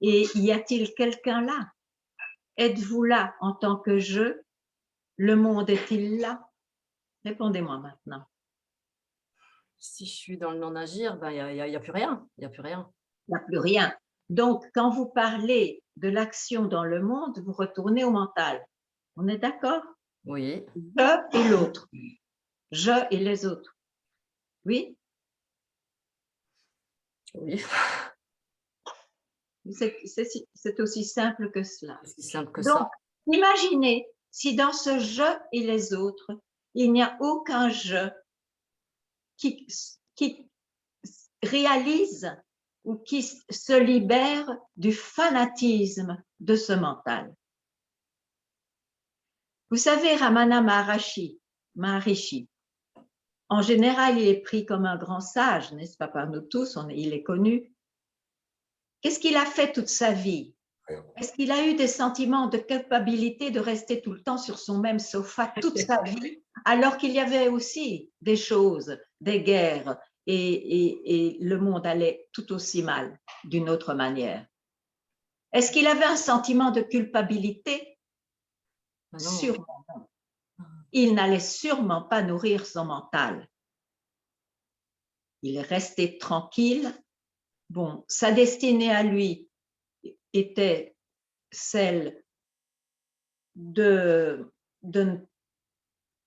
Et y a-t-il quelqu'un là? Êtes-vous là en tant que je? Le monde est-il là? Répondez-moi maintenant. Si je suis dans le non-agir, ben, y a plus rien. Il n'y a plus rien. Il n'y a plus rien. Donc, quand vous parlez de l'action dans le monde, vous retournez au mental. On est d'accord? Oui. Je et l'autre. Je et les autres. Oui? Oui. C'est aussi simple que cela. Aussi simple que Donc, ça. imaginez si dans ce je et les autres, il n'y a aucun je qui réalise ou qui se libère du fanatisme de ce mental. Vous savez, Ramana Maharishi, en général, il est pris comme un grand sage, n'est-ce pas, par nous tous, il est connu. Qu'est-ce qu'il a fait toute sa vie? Est-ce qu'il a eu des sentiments de culpabilité de rester tout le temps sur son même sofa toute sa vie, alors qu'il y avait aussi des choses, des guerres, et le monde allait tout aussi mal d'une autre manière? Est-ce qu'il avait un sentiment de culpabilité? Sûrement non. Il n'allait sûrement pas nourrir son mental. Il est resté tranquille. Bon, sa destinée à lui était celle de ne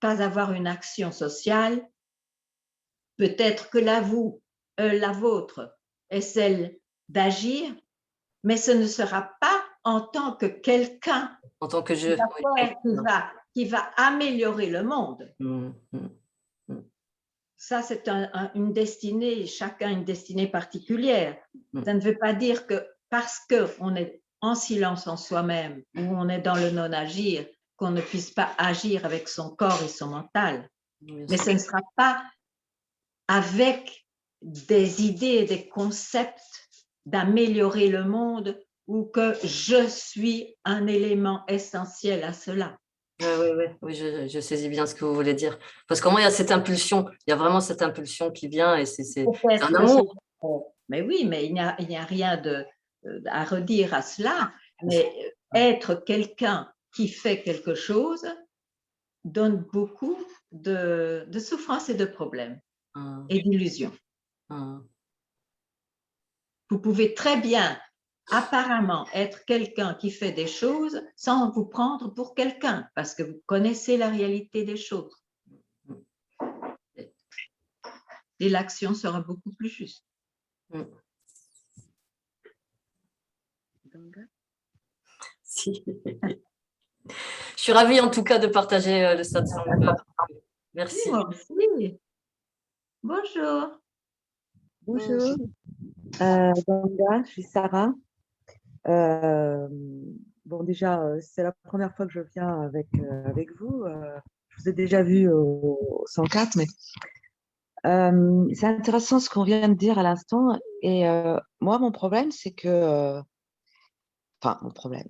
pas avoir une action sociale. Peut-être que la vôtre est celle d'agir, mais ce ne sera pas en tant que quelqu'un en tant que je, qui va améliorer le monde. Ça, c'est une destinée, chacun une destinée particulière. Ça ne veut pas dire que parce qu'on est en silence en soi-même ou on est dans le non-agir, qu'on ne puisse pas agir avec son corps et son mental. Mais ce ne sera pas avec des idées et des concepts d'améliorer le monde ou que je suis un élément essentiel à cela. Oui, je saisis bien ce que vous voulez dire. Parce qu'au moins, il y a cette impulsion, il y a vraiment cette impulsion qui vient et c'est un amour. Mais oui, mais il n'y a rien à redire à cela. Mais être quelqu'un qui fait quelque chose donne beaucoup de souffrance et de problèmes et d'illusions. Vous pouvez très bien, apparemment, être quelqu'un qui fait des choses sans vous prendre pour quelqu'un, parce que vous connaissez la réalité des choses. Et l'action sera beaucoup plus juste. Si. Je suis ravie en tout cas de partager le satsang. Merci. Moi aussi. Bonjour. Bonjour. Ganga, je suis Sarah. Bon, déjà, c'est la première fois que je viens avec vous. Je vous ai déjà vu au 104, mais c'est intéressant ce qu'on vient de dire à l'instant. Et moi, mon problème, c'est que... Enfin, mon problème,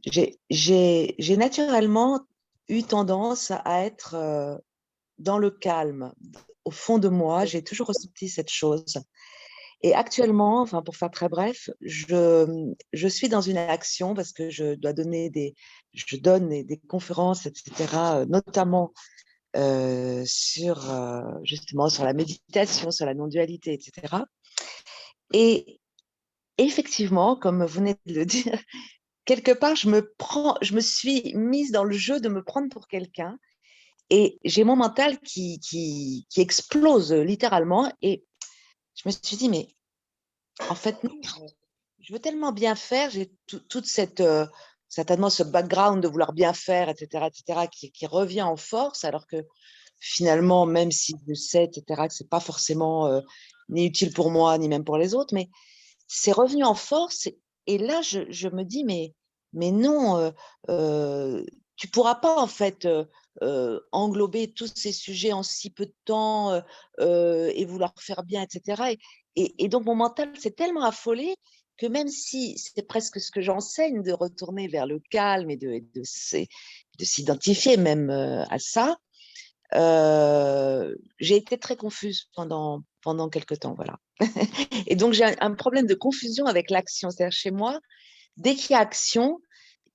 j'ai naturellement eu tendance à être dans le calme. Au fond de moi, j'ai toujours ressenti cette chose. Et actuellement, enfin, pour faire très bref, je suis dans une action parce que je donne des conférences, etc., notamment justement sur la méditation, sur la non-dualité, etc. Et effectivement, comme vous venez de le dire, quelque part, je me suis mise dans le jeu de me prendre pour quelqu'un et j'ai mon mental qui explose littéralement et je me suis dit, mais en fait, non, je veux tellement bien faire, j'ai toute certainement ce background de vouloir bien faire, etc., qui revient en force, alors que finalement, même si je sais, etc., que ce n'est pas forcément ni utile pour moi, ni même pour les autres, mais c'est revenu en force. Et là, je me dis, mais non, tu ne pourras pas, en fait, englober tous ces sujets en si peu de temps et vouloir faire bien, etc. Et donc, mon mental s'est tellement affolé que même si c'est presque ce que j'enseigne de retourner vers le calme et de s'identifier même à ça, j'ai été très confuse pendant quelques temps, voilà. Et donc, j'ai un problème de confusion avec l'action. C'est-à-dire, chez moi, dès qu'il y a action,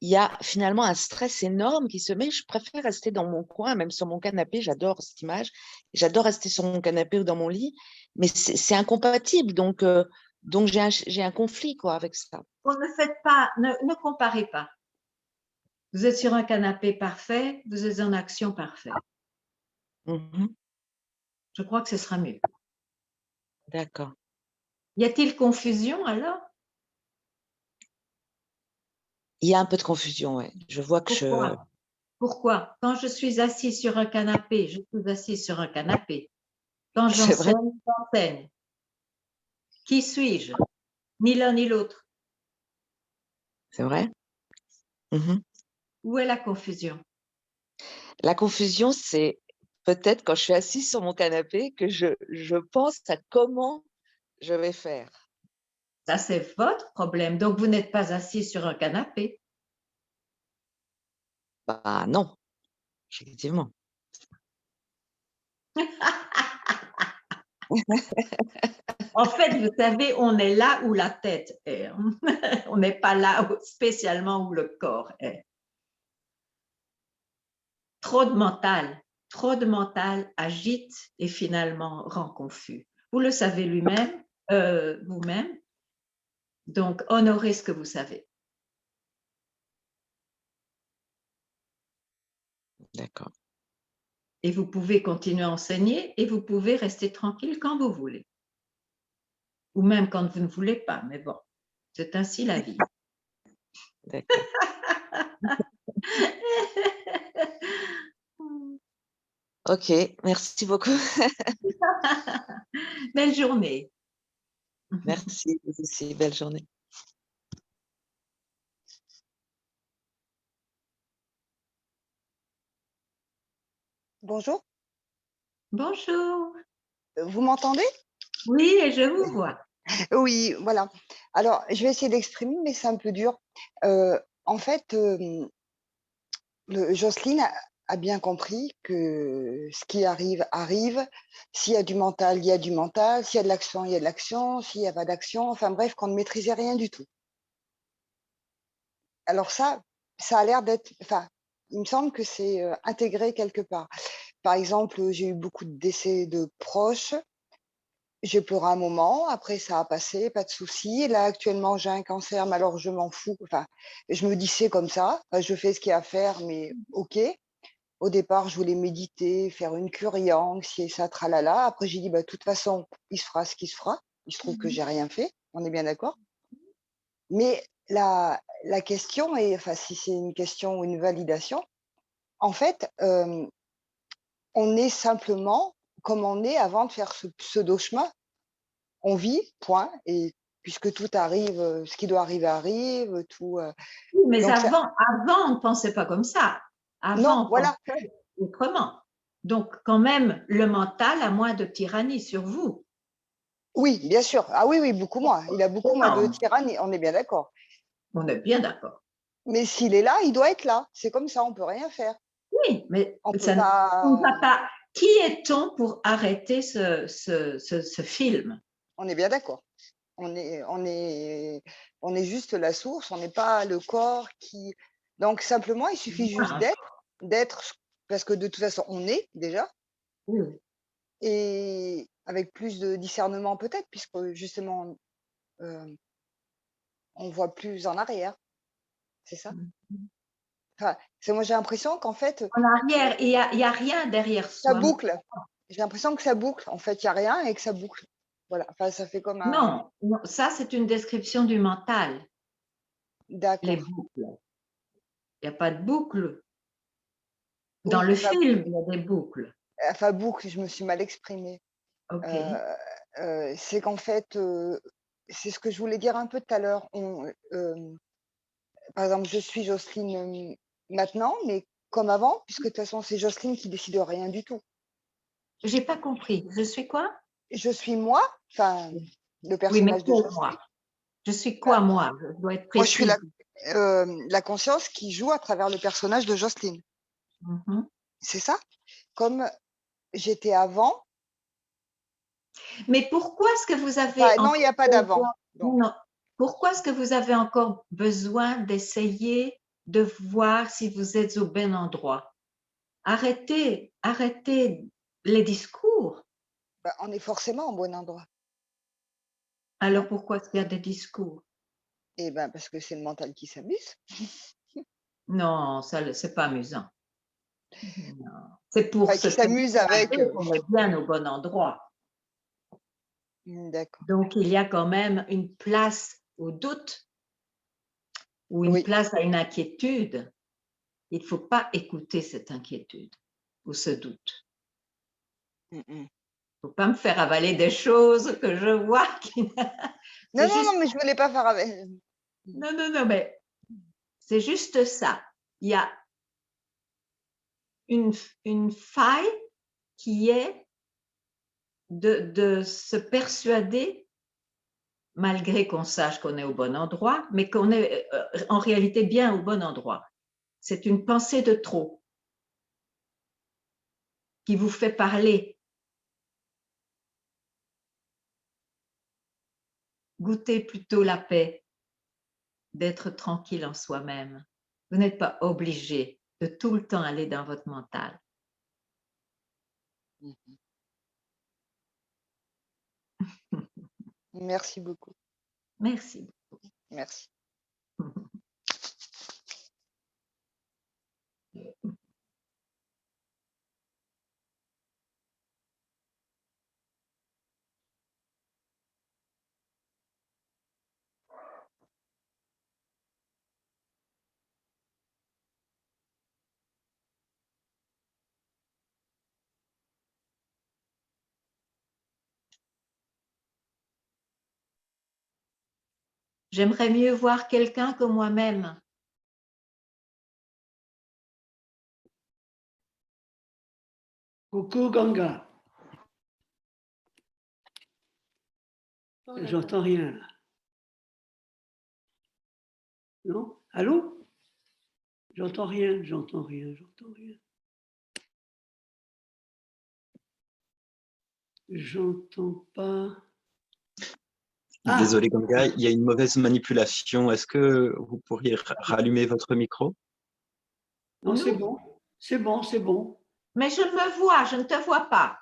il y a finalement un stress énorme qui se met. Je préfère rester dans mon coin, même sur mon canapé. J'adore cette image. J'adore rester sur mon canapé ou dans mon lit. Mais c'est incompatible. Donc j'ai un conflit quoi, avec ça. Ne faites pas, ne comparez pas. Vous êtes sur un canapé parfait, vous êtes en action parfaite. Je crois que ce sera mieux. D'accord. Y a-t-il confusion alors? Il y a un peu de confusion, ouais. Je vois que Pourquoi? Quand je suis assise sur un canapé, je suis assise sur un canapé. Quand C'est vrai. j'enseigne, qui suis-je? Ni l'un ni l'autre. C'est vrai. Mhm. Où est la confusion? La confusion, c'est peut-être quand je suis assise sur mon canapé que je pense à comment je vais faire. Ça, c'est votre problème. Donc, vous n'êtes pas assis sur un canapé. Bah non, effectivement. En fait, vous savez, on est là où la tête est. On n'est pas là spécialement où le corps est. Trop de mental agite et finalement rend confus. Vous le savez vous-même. Donc, honorez ce que vous savez. D'accord. Et vous pouvez continuer à enseigner et vous pouvez rester tranquille quand vous voulez. Ou même quand vous ne voulez pas, mais bon, c'est ainsi la vie. D'accord. Ok, merci beaucoup. Belle journée. Merci, vous aussi, belle journée. Bonjour. Bonjour. Vous m'entendez? Oui, et je vous vois. Oui, voilà. Alors, je vais essayer d'exprimer, mais c'est un peu dur. En fait, Jocelyne a bien compris que ce qui arrive, arrive. S'il y a du mental, il y a du mental. S'il y a de l'action, il y a de l'action. S'il n'y a pas d'action, enfin bref, qu'on ne maîtrisait rien du tout. Alors ça a l'air d'être, enfin, il me semble que c'est intégré quelque part. Par exemple, j'ai eu beaucoup de décès de proches. J'ai pleuré un moment, après ça a passé, pas de souci. Là, actuellement, j'ai un cancer, mais alors je m'en fous. Enfin, je me dis c'est comme ça, enfin, je fais ce qu'il y a à faire, mais ok. Au départ, je voulais méditer, faire une cure yang, ci et ça, tralala. Après, j'ai dit, bah, de toute façon, il se fera ce qui se fera. Il se trouve que j'ai rien fait, on est bien d'accord. Mais la question est, enfin, si c'est une question ou une validation, en fait, on est simplement comme on est avant de faire ce pseudo-chemin. On vit, point, et puisque tout arrive, ce qui doit arriver arrive, tout. Oui, mais Donc avant, on ne pensait pas comme ça. Avant, non, on voilà. pensait autrement. Donc, quand même, le mental a moins de tyrannie sur vous. Oui, bien sûr. Ah oui, oui, beaucoup moins. Il a beaucoup moins de tyrannie, on est bien d'accord. On est bien d'accord. Mais s'il est là, il doit être là. C'est comme ça, on ne peut rien faire. Oui, mais on ça peut pas... ne va pas. Qui est-on pour arrêter ce film? On est bien d'accord. On est juste la source, on n'est pas le corps qui. Donc simplement, il suffit juste d'être, parce que de toute façon, on est déjà. Oui. Et avec plus de discernement peut-être, puisque justement, on voit plus en arrière. C'est ça? Enfin, moi, j'ai l'impression qu'en fait. En arrière, il y a rien derrière soi. Ça boucle. J'ai l'impression que ça boucle. En fait, il n'y a rien et que ça boucle. Voilà. Enfin, ça fait comme un. Non, non, ça c'est une description du mental. D'accord. Les boucles. Il n'y a pas de boucle. Dans le film, il y a des boucles. Enfin, boucle, je me suis mal exprimée. Okay. C'est qu'en fait, c'est ce que je voulais dire un peu tout à l'heure. Par exemple, je suis Jocelyne maintenant, mais comme avant, puisque de toute façon, c'est Jocelyne qui décide de rien du tout. J'ai pas compris. Je suis quoi? Je suis moi, enfin, le Oui, personnage mais de Jocelyne. moi. Je suis quoi, moi? Je dois être précise. Moi, je suis la conscience qui joue à travers le personnage de Jocelyne. C'est ça? Comme j'étais avant. Mais pourquoi est-ce que vous avez... non, il n'y a pas d'avant. Non. Pourquoi est-ce que vous avez encore besoin d'essayer de voir si vous êtes au bon endroit? Arrêtez les discours. On est forcément au bon endroit. Alors pourquoi est-ce qu'il y a des discours? Eh bien, parce que c'est le mental qui s'amuse. Non, ça, c'est pas amusant. C'est pour qui s'amuse avec. On est bien au bon endroit. D'accord. Donc, il y a quand même une place au doute. ou une Oui. place à une inquiétude, il ne faut pas écouter cette inquiétude ou ce doute. Il ne faut pas me faire avaler des choses que je vois qui... Non, non, mais je ne voulais pas faire avec. Non, mais c'est juste ça. Il y a une faille qui est de se persuader, malgré qu'on sache qu'on est au bon endroit, mais qu'on est en réalité bien au bon endroit. C'est une pensée de trop qui vous fait parler. Goûtez plutôt la paix, d'être tranquille en soi-même. Vous n'êtes pas obligé de tout le temps aller dans votre mental. Merci beaucoup. Merci. Merci. J'aimerais mieux voir quelqu'un que moi-même. Coucou Ganga. J'entends rien là. Non? Allô? J'entends rien, j'entends rien, j'entends rien. J'entends pas. Ah, Désolé Ganga, il y a une mauvaise manipulation. Est-ce que vous pourriez rallumer votre micro? non, c'est bon, c'est bon, c'est bon. Mais je me vois, je ne te vois pas.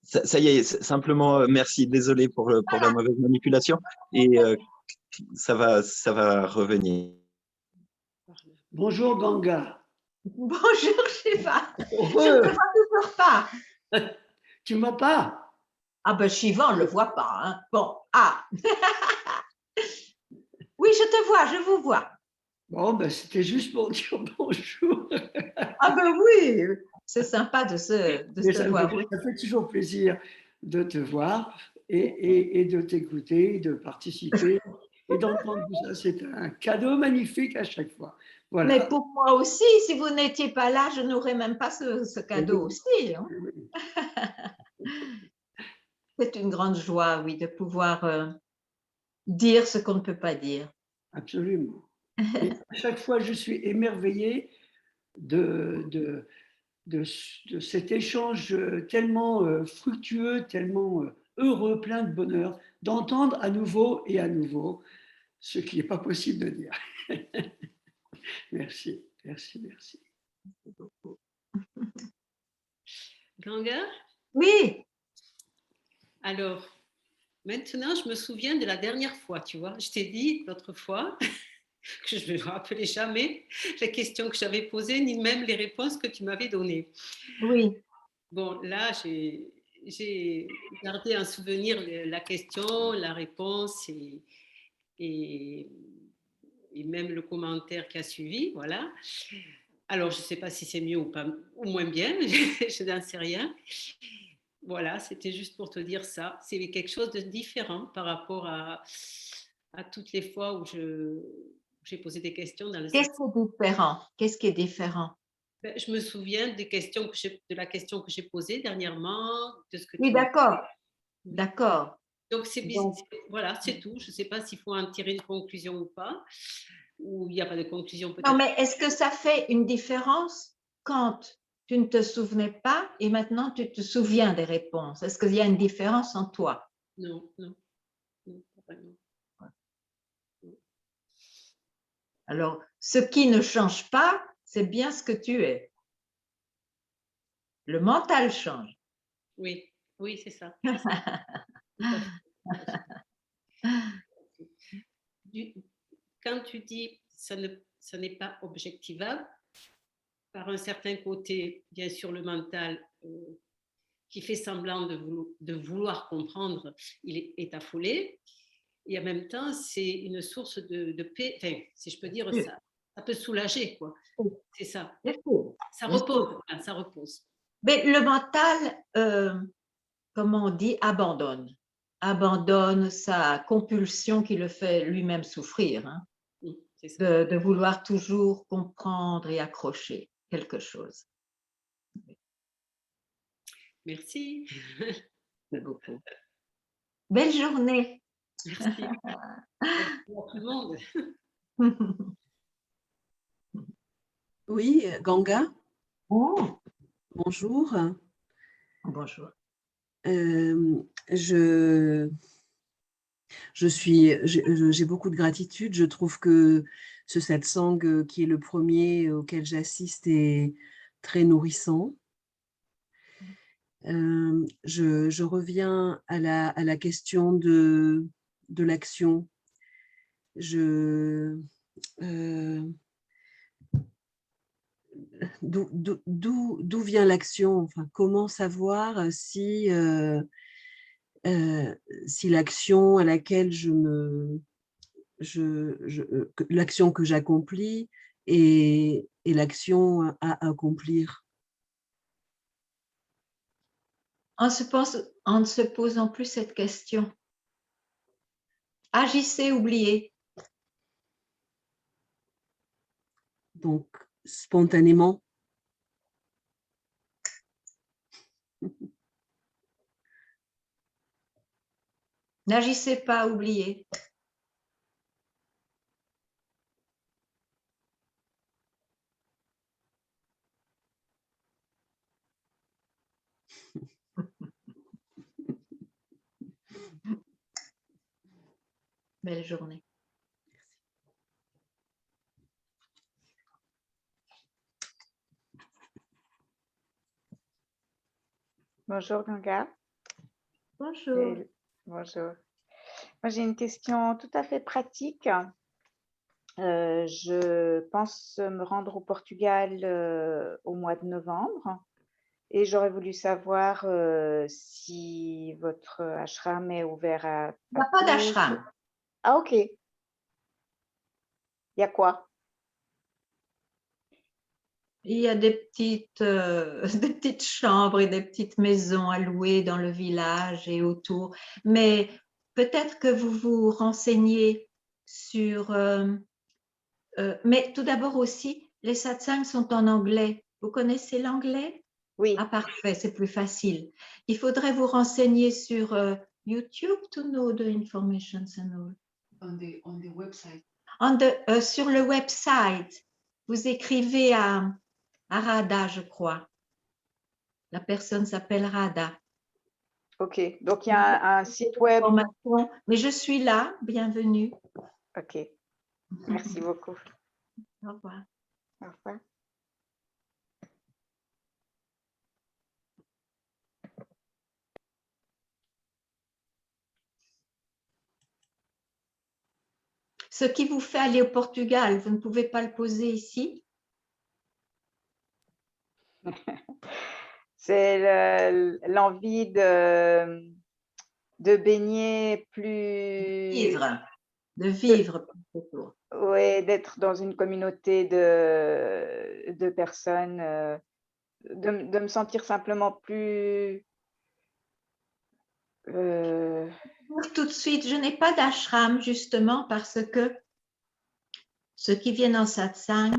Ça y est, simplement merci. Désolé pour la mauvaise manipulation. Et ça va revenir. Bonjour Ganga. Bonjour Shiva. Je ne te vois toujours pas. Tu ne vois pas? Ah ben Shiva, on ne le voit pas. Hein. Bon, ah. Oui, je te vois, je vous vois. Bon, ben, c'était juste pour dire bonjour. Ah ben oui, c'est sympa de se voir. Ça fait toujours plaisir de te voir et de t'écouter, de participer et d'entendre tout ça. C'est un cadeau magnifique à chaque fois. Voilà. Mais pour moi aussi, si vous n'étiez pas là, je n'aurais même pas ce cadeau aussi. Hein. C'est une grande joie, oui, de pouvoir dire ce qu'on ne peut pas dire. Absolument. Et à chaque fois, je suis émerveillé de cet échange tellement fructueux, tellement heureux, plein de bonheur, d'entendre à nouveau et à nouveau ce qui n'est pas possible de dire. Merci, merci, merci. Ganga? Oui. Alors, maintenant, je me souviens de la dernière fois, tu vois. Je t'ai dit l'autre fois que je ne me rappelais jamais les questions que j'avais posées, ni même les réponses que tu m'avais données. Oui. Bon, là, j'ai gardé en souvenir la question, la réponse et même le commentaire qui a suivi, voilà. Alors, je ne sais pas si c'est mieux ou, pas, ou moins bien, je n'en sais rien. Voilà, c'était juste pour te dire ça. C'est quelque chose de différent par rapport à toutes les fois où j'ai posé des questions dans le Qu'est-ce qui est différent? Qu'est-ce qui est différent? Ben, je me souviens des questions de la question que j'ai posée dernièrement, de ce que Oui, tu m'as d'accord. dit. D'accord. Donc, voilà, c'est tout. Je ne sais pas s'il faut en tirer une conclusion ou pas, ou il n'y a pas de conclusion peut-être. Non, mais est-ce que ça fait une différence quand tu ne te souvenais pas et maintenant tu te souviens des réponses? Est-ce qu'il y a une différence en toi? Non, non, non, pas vraiment. Alors, ce qui ne change pas, c'est bien ce que tu es. Le mental change. Oui, oui, c'est ça. Quand tu dis ça n'est pas objectivable, par un certain côté, bien sûr, le mental qui fait semblant de vouloir comprendre, il est affolé. et en même temps, c'est une source de paix, enfin, si je peux dire Oui. ça peut soulager, quoi. C'est ça. C'est faux. Ça C'est repose, faux. voilà, ça repose. Mais le mental, comment on dit, abandonne sa compulsion qui le fait lui-même souffrir, hein, Oui, c'est ça. de vouloir toujours comprendre et accrocher quelque chose. Merci. Merci beaucoup. Belle journée. Merci. Pour tout le monde. Oui, Ganga, Oh, bonjour. bonjour. J'ai beaucoup de gratitude. Je trouve que ce satsang qui est le premier auquel j'assiste est très nourrissant. Je reviens à la question de l'action. D'où vient l'action? Enfin, comment savoir si l'action à laquelle l'action que j'accomplis est l'action à accomplir? En ne se posant plus cette question. Agissez, oubliez. Donc, spontanément. N'agissez pas, oubliez. Belle journée. Bonjour Ganga. Bonjour. Bonjour. Moi j'ai une question tout à fait pratique. Je pense me rendre au Portugal au mois de novembre et j'aurais voulu savoir si votre ashram est ouvert à Il n'y a pas tous. d'ashram. Ah ok. Il y a quoi? Il y a des petites chambres et des petites maisons à louer dans le village et autour. Mais peut-être que vous vous renseignez sur... mais tout d'abord aussi, les satsangs sont en anglais. Vous connaissez l'anglais? Oui. Ah, parfait, c'est plus facile. Il faudrait vous renseigner sur YouTube to know the information and all. On the website. Sur le website, vous écrivez à Radha, je crois. La personne s'appelle Radha. Ok, donc il y a un site web. Mais je suis là, bienvenue. Ok, merci beaucoup. Au revoir. Au revoir. Ce qui vous fait aller au Portugal, vous ne pouvez pas le poser ici? C'est l'envie de baigner plus... De vivre. Oui, d'être dans une communauté de personnes, de me sentir simplement plus... Tout de suite, je n'ai pas d'ashram justement parce que ceux qui viennent en satsang,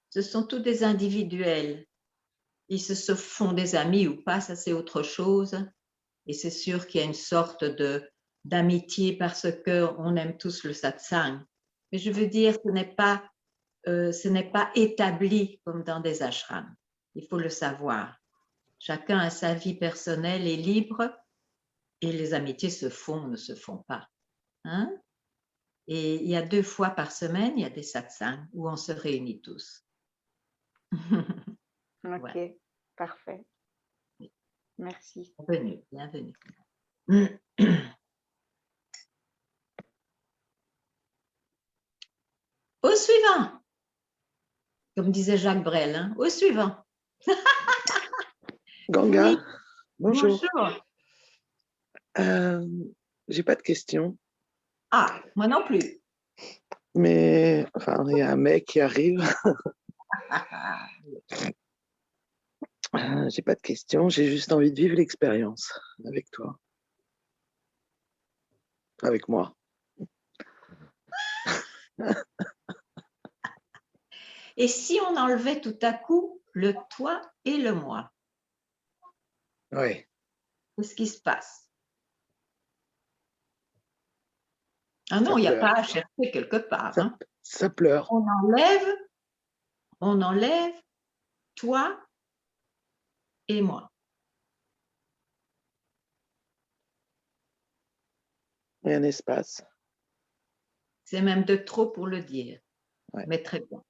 ce sont tous des individuels. Ils se font des amis ou pas, ça c'est autre chose. Et c'est sûr qu'il y a une sorte d'amitié parce qu'on aime tous le satsang. Mais je veux dire, ce n'est pas établi comme dans des ashrams. Il faut le savoir. Chacun a sa vie personnelle et libre et les amitiés se font ou ne se font pas. Hein? Et il y a 2 fois par semaine, il y a des satsangs où on se réunit tous. Ok, ouais. Parfait. Merci. Bienvenue, bienvenue. Au suivant, comme disait Jacques Brel, hein? Au suivant. Ganga, Oui. bonjour. Bonjour. J'ai pas de questions. Ah, moi non plus. Mais enfin, il y a un mec qui arrive. J'ai pas de questions, j'ai juste envie de vivre l'expérience avec toi. Avec moi. Et si on enlevait tout à coup le toi et le moi? Oui. Qu'est-ce qui se passe? Ah non, il n'y a pas à chercher quelque part. Hein. Ça pleure. On enlève toi et moi. Il y a un espace. C'est même de trop pour le dire, ouais. Mais très bien.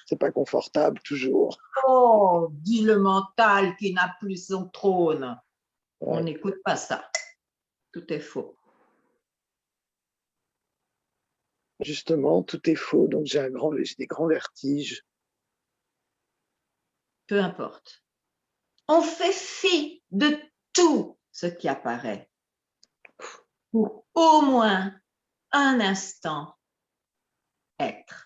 C'est pas confortable toujours. Oh, dit le mental qui n'a plus son trône. Ouais. On n'écoute pas ça. Tout est faux. Justement, tout est faux, donc j'ai des grands vertiges. Peu importe. On fait fi de tout ce qui apparaît pour au moins un instant être.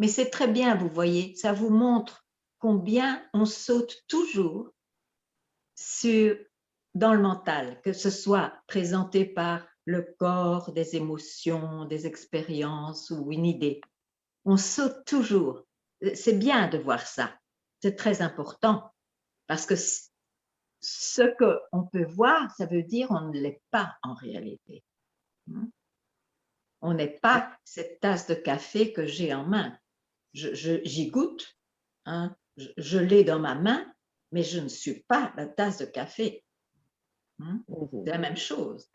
Mais c'est très bien, vous voyez, ça vous montre combien on saute toujours dans le mental, que ce soit présenté par le corps, des émotions, des expériences ou une idée. On saute toujours. C'est bien de voir ça. C'est très important parce que ce qu'on peut voir, ça veut dire on ne l'est pas en réalité. On n'est pas cette tasse de café que j'ai en main. J'y goûte, hein, je l'ai dans ma main, mais je ne suis pas la tasse de café. C'est la même chose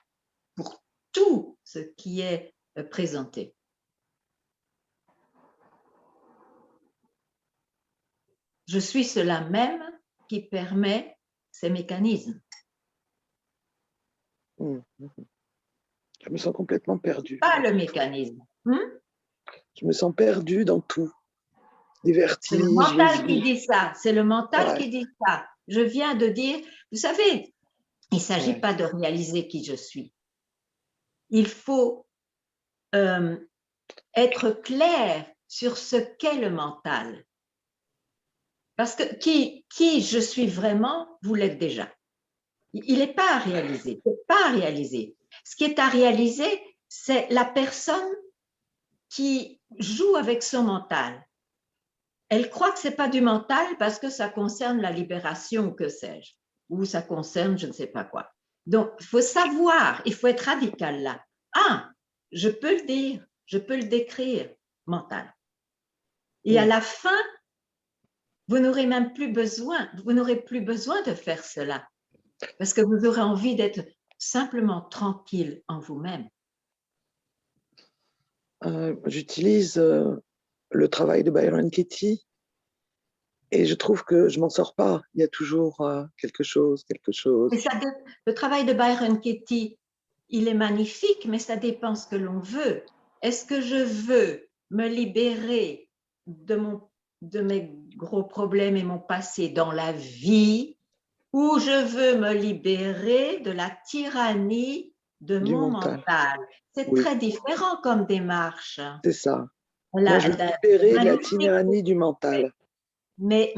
pour tout ce qui est présenté. Je suis cela même qui permet ces mécanismes. Je me sens complètement perdue. Pas le mécanisme. Je me sens perdue dans tout. Des vertiges. C'est le mental qui dit ça. C'est le mental qui dit ça. Je viens de dire, vous savez, il ne s'agit pas de réaliser qui je suis. Il faut être clair sur ce qu'est le mental. Parce que qui je suis vraiment, vous l'êtes déjà. Il n'est pas à réaliser. C'est pas à réaliser. Ce qui est à réaliser, c'est la personne qui joue avec son mental. Elle croit que ce n'est pas du mental parce que ça concerne la libération ou que sais-je, ou ça concerne je ne sais pas quoi. Donc, il faut savoir, il faut être radical là. Ah, je peux le dire, je peux le décrire, mental. Et à la fin, vous n'aurez même plus besoin, vous n'aurez plus besoin de faire cela parce que vous aurez envie d'être simplement tranquille en vous-même. J'utilise le travail de Byron Katie et je trouve que je m'en sors pas. Il y a toujours quelque chose. Mais le travail de Byron Katie, il est magnifique, mais ça dépend ce que l'on veut. Est-ce que je veux me libérer de mes gros problèmes et mon passé dans la vie, ou je veux me libérer de la tyrannie de mon mental? C'est très différent comme démarche. C'est ça. Moi, je veux me libérer de la tyrannie du mental. Mais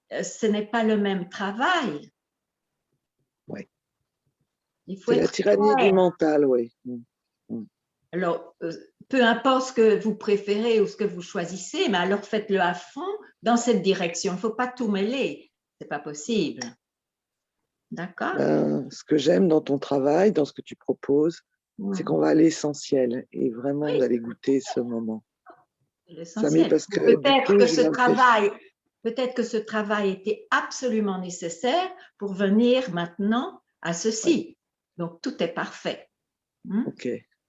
ce n'est pas le même travail. Oui. C'est la tyrannie du mental, oui. Alors, peu importe ce que vous préférez ou ce que vous choisissez, mais alors faites-le à fond dans cette direction. Il ne faut pas tout mêler. Ce n'est pas possible. D'accord? Ce que j'aime dans ton travail, dans ce que tu proposes, c'est qu'on va à l'essentiel et vraiment d'aller goûter ce moment. L'essentiel. Peut-être que ce travail était absolument nécessaire pour venir maintenant à ceci. Donc, tout est parfait.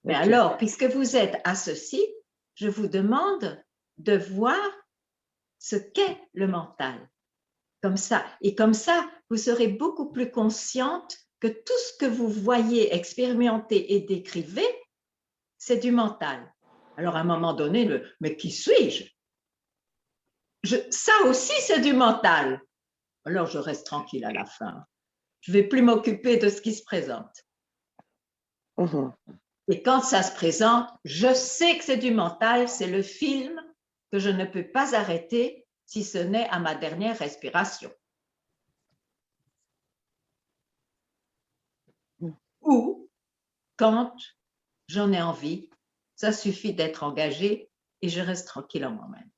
Mais alors, puisque vous êtes à ceci, je vous demande de voir ce qu'est le mental. Comme ça. Et comme ça, vous serez beaucoup plus consciente que tout ce que vous voyez, expérimentez et décrivez, c'est du mental. Alors, à un moment donné, mais qui suis-je? Ça aussi, c'est du mental. Alors, je reste tranquille à la fin. Je ne vais plus m'occuper de ce qui se présente. Et quand ça se présente, je sais que c'est du mental, c'est le film que je ne peux pas arrêter si ce n'est à ma dernière respiration. Ou quand j'en ai envie, ça suffit d'être engagé et je reste tranquille en moi-même.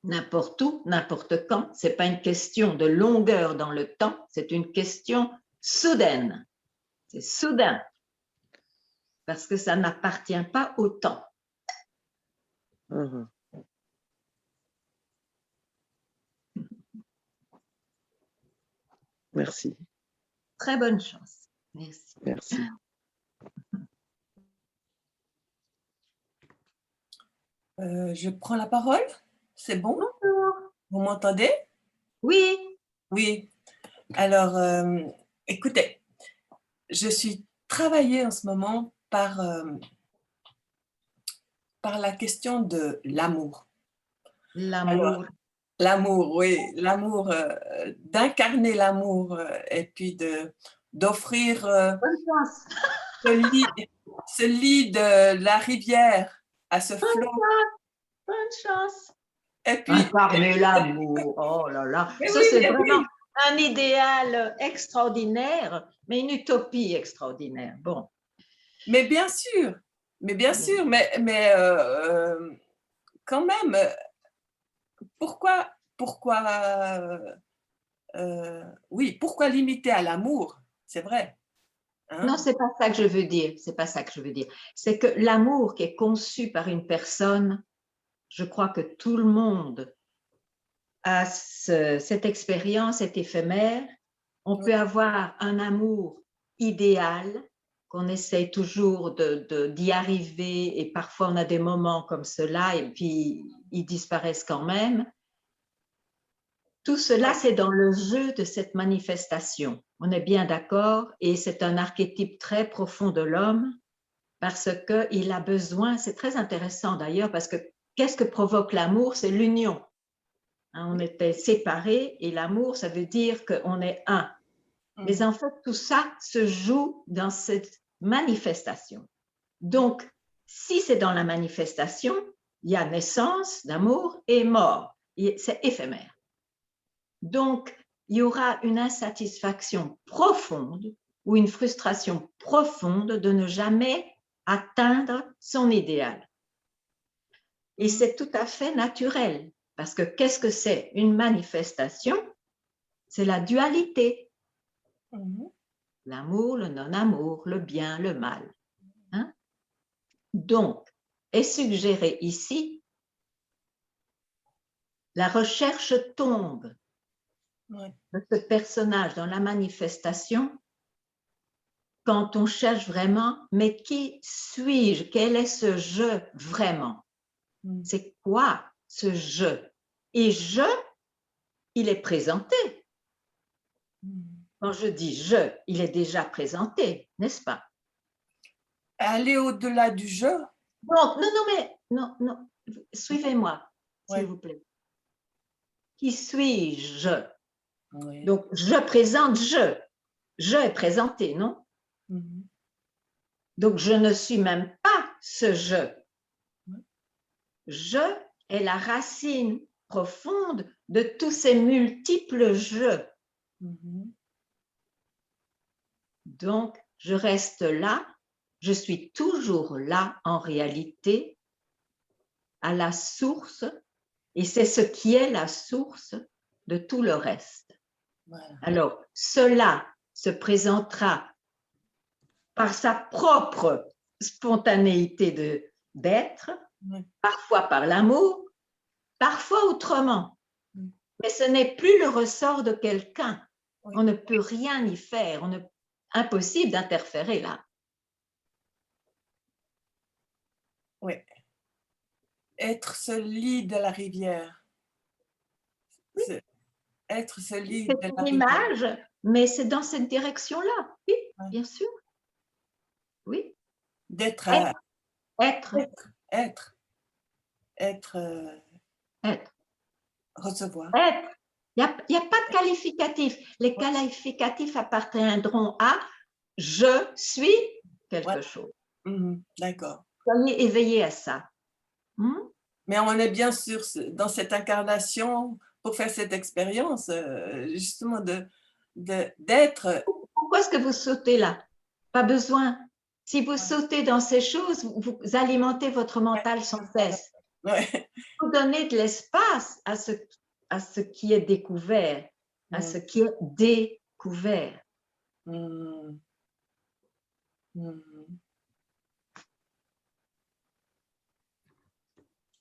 N'importe où, n'importe quand, ce n'est pas une question de longueur dans le temps, c'est une question soudaine. C'est soudain, parce que ça n'appartient pas au temps. Merci. Très bonne chance. Merci. Merci. Je prends la parole. C'est bon? Bonjour. Vous m'entendez? Oui. Oui. Alors, écoutez, je suis travaillée en ce moment par la question de l'amour. L'amour. L'amour, oui. L'amour, d'incarner l'amour et puis d'offrir ce lit de la rivière à ce flot. Bonne chance. Et puis, incarner l'amour, oh là là, ça oui, c'est vraiment un idéal extraordinaire, mais une utopie extraordinaire. Bon. Mais bien sûr, mais quand même, pourquoi limiter à l'amour? C'est vrai. Hein? Non, c'est pas ça que je veux dire. C'est pas ça que je veux dire. C'est que l'amour qui est conçu par une personne, je crois que tout le monde a cette expérience, est éphémère. On peut avoir un amour idéal qu'on essaye toujours d'y arriver et parfois on a des moments comme cela et puis ils disparaissent quand même. Tout cela, c'est dans le jeu de cette manifestation. On est bien d'accord et c'est un archétype très profond de l'homme parce qu'il a besoin, c'est très intéressant d'ailleurs parce que qu'est-ce que provoque l'amour? C'est l'union. On était séparés et l'amour, ça veut dire qu'on est un. Mais en fait, tout ça se joue dans cette manifestation. Donc, si c'est dans la manifestation, il y a naissance d'amour et mort. C'est éphémère. Donc, il y aura une insatisfaction profonde ou une frustration profonde de ne jamais atteindre son idéal. Et c'est tout à fait naturel. Parce que qu'est-ce que c'est? Une manifestation, c'est la dualité. L'amour, le non-amour, le bien, le mal. Hein? Donc, est suggéré ici, la recherche tombe de ce personnage dans la manifestation quand on cherche vraiment, mais qui suis-je? Quel est ce je vraiment? C'est quoi ce je? Et je, il est présenté. Quand je dis je, il est déjà présenté, n'est-ce pas? Aller au-delà du je. Donc, non, suivez-moi, s'il vous plaît. Qui suis-je? Donc, je présente je. Je est présenté, non? Donc, je ne suis même pas ce je. Je est la racine profonde de tous ces multiples je. Donc, je reste là, je suis toujours là en réalité, à la source, et c'est ce qui est la source de tout le reste. Voilà. Alors, cela se présentera par sa propre spontanéité d'être, parfois par l'amour, parfois autrement. Mais ce n'est plus le ressort de quelqu'un. On ne peut rien y faire. Impossible d'interférer là. Oui. être ce lit de la rivière. Être ce lit de C'est la une rivière. image, mais c'est dans cette direction-là. Oui, bien sûr. Oui. D'être. Être. Recevoir. Être. Il n'y a pas de qualificatif. Les qualificatifs appartiendront à « je suis quelque chose ». D'accord. Soyez éveillés à ça. Mais on est bien sûr dans cette incarnation pour faire cette expérience, justement d'être. Pourquoi est-ce que vous sautez là? Pas besoin. Si vous sautez dans ces choses, vous alimentez votre mental sans cesse. Vous donnez de l'espace à ce qui est découvert, à ce qui est découvert.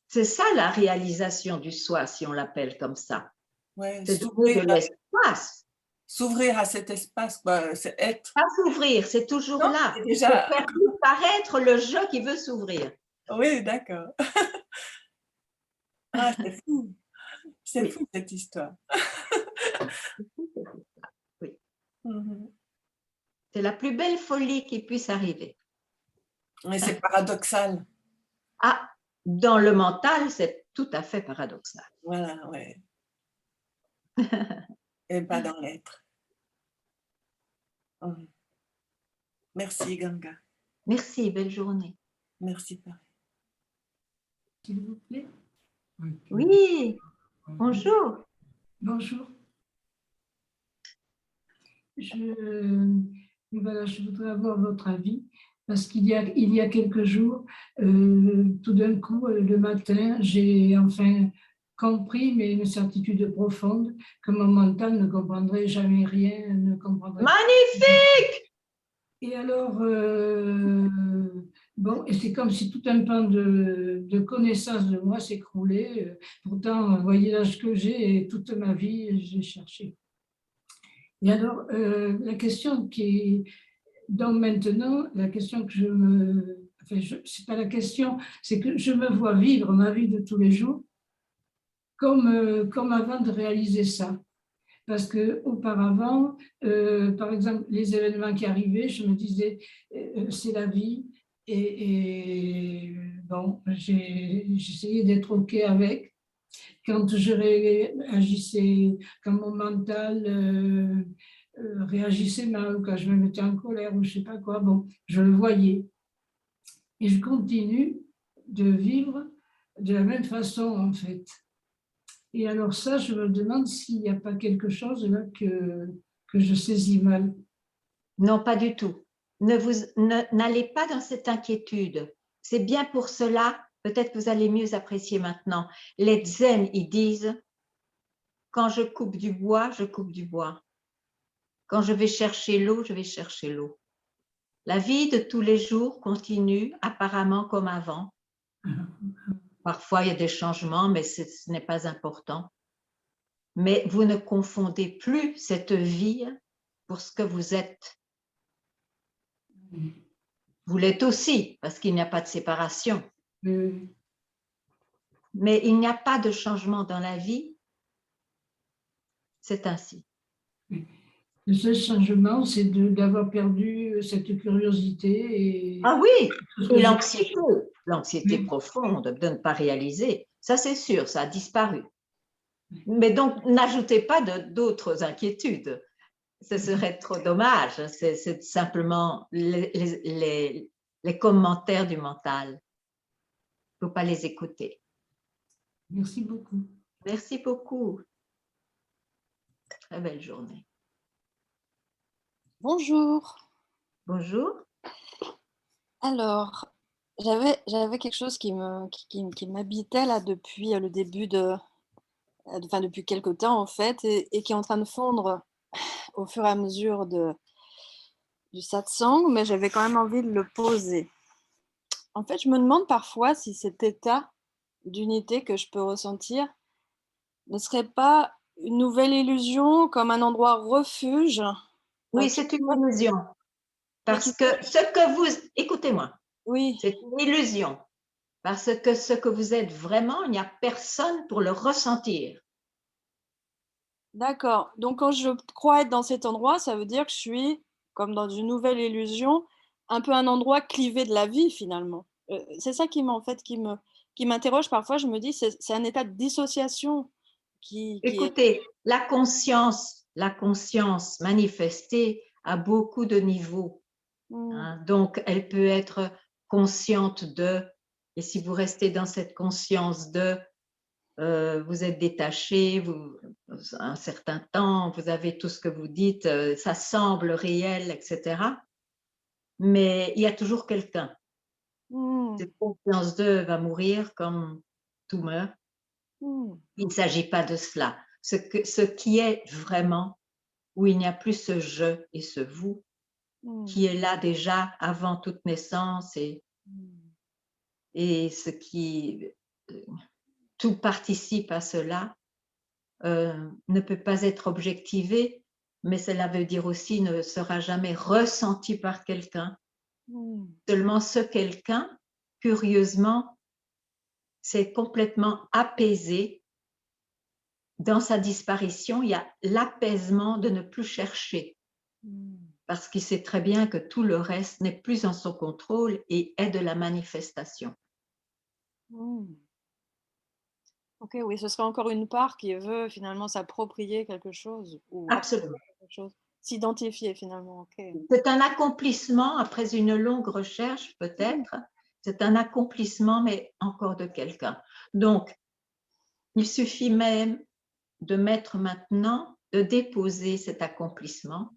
C'est ça la réalisation du soi, si on l'appelle comme ça. C'est d'ouvrir de l'espace. S'ouvrir à cet espace, c'est être. Pas s'ouvrir, c'est toujours là. Déjà... C'est faire disparaître le je qui veut s'ouvrir. Oui, d'accord. Ah, c'est fou. C'est fou cette histoire. Oui. C'est la plus belle folie qui puisse arriver. Mais c'est paradoxal. Ah, dans le mental, c'est tout à fait paradoxal. Voilà, oui. Et pas dans l'être. Merci, Ganga. Merci, belle journée. Merci, pareil. S'il vous plaît. Oui, bonjour. Bonjour. Voilà, je voudrais avoir votre avis parce qu'il y a quelques jours, tout d'un coup, le matin, j'ai enfin compris, mais une certitude profonde, que mon mental ne comprendrait jamais rien, ne comprendrait. Magnifique! Et alors, bon, et c'est comme si tout un pan de connaissances de moi s'écroulait. Pourtant, vous voyez l'âge que j'ai et toute ma vie, j'ai cherché. Et alors, la question qui est... Donc maintenant, la question que je me... Enfin, c'est pas la question, c'est que je me vois vivre ma vie de tous les jours comme avant de réaliser ça. Parce qu'auparavant, par exemple, les événements qui arrivaient, je me disais, c'est la vie. Et bon, j'essayais d'être OK avec. Quand je réagissais, quand mon mental réagissait mal, quand je me mettais en colère ou je ne sais pas quoi, bon, je le voyais. Et je continue de vivre de la même façon, en fait. Et alors ça, je me demande s'il n'y a pas quelque chose là que je saisis mal. Non, pas du tout. N'allez pas dans cette inquiétude. C'est bien pour cela, peut-être que vous allez mieux apprécier maintenant. Les zen, ils disent, quand je coupe du bois, je coupe du bois. Quand je vais chercher l'eau, je vais chercher l'eau. La vie de tous les jours continue apparemment comme avant. Parfois, il y a des changements, mais ce n'est pas important. Mais vous ne confondez plus cette vie pour ce que vous êtes. Vous l'êtes aussi, parce qu'il n'y a pas de séparation. Mais il n'y a pas de changement dans la vie. C'est ainsi. Le seul changement, c'est d'avoir perdu cette curiosité. Ah oui, et l'anxiété profonde de ne pas réaliser. Ça, c'est sûr, ça a disparu. Mais donc, n'ajoutez pas d'autres inquiétudes. Ce serait trop dommage. C'est simplement les commentaires du mental. Il ne faut pas les écouter. Merci beaucoup. Merci beaucoup. Très belle journée. Bonjour. Bonjour. Alors, j'avais quelque chose qui m'habitait là depuis le début depuis quelque temps en fait, et qui est en train de fondre au fur et à mesure du satsang, mais j'avais quand même envie de le poser. En fait, je me demande parfois si cet état d'unité que je peux ressentir ne serait pas une nouvelle illusion, comme un endroit refuge. Oui, c'est une illusion. Parce que ce que vous... Écoutez-moi. Oui. C'est une illusion. Parce que ce que vous êtes vraiment, il n'y a personne pour le ressentir. D'accord. Donc, quand je crois être dans cet endroit, ça veut dire que je suis comme dans une nouvelle illusion, un peu un endroit clivé de la vie finalement. C'est ça qui m'interroge parfois. Je me dis, c'est un état de dissociation qui est... Écoutez, la conscience manifestée à beaucoup de niveaux. Hein. Donc, elle peut être consciente de, et si vous restez dans cette conscience de, vous êtes détaché, un certain temps, vous avez tout ce que vous dites, ça semble réel, etc. Mais il y a toujours quelqu'un. Cette conscience de va mourir comme tout meurt. Il ne s'agit pas de cela. Ce qui est vraiment, où il n'y a plus ce je et ce vous, qui est là déjà avant toute naissance et ce qui, tout participe à cela, ne peut pas être objectivé, mais cela veut dire aussi ne sera jamais ressenti par quelqu'un. Seulement ce quelqu'un, curieusement, s'est complètement apaisé. Dans sa disparition, il y a l'apaisement de ne plus chercher. Parce qu'il sait très bien que tout le reste n'est plus en son contrôle et est de la manifestation. Ok, oui, ce serait encore une part qui veut finalement s'approprier quelque chose ou Absolument. s'identifier finalement. Ok. C'est un accomplissement, après une longue recherche peut-être, c'est un accomplissement, mais encore de quelqu'un. Donc, il suffit même de mettre maintenant, de déposer cet accomplissement.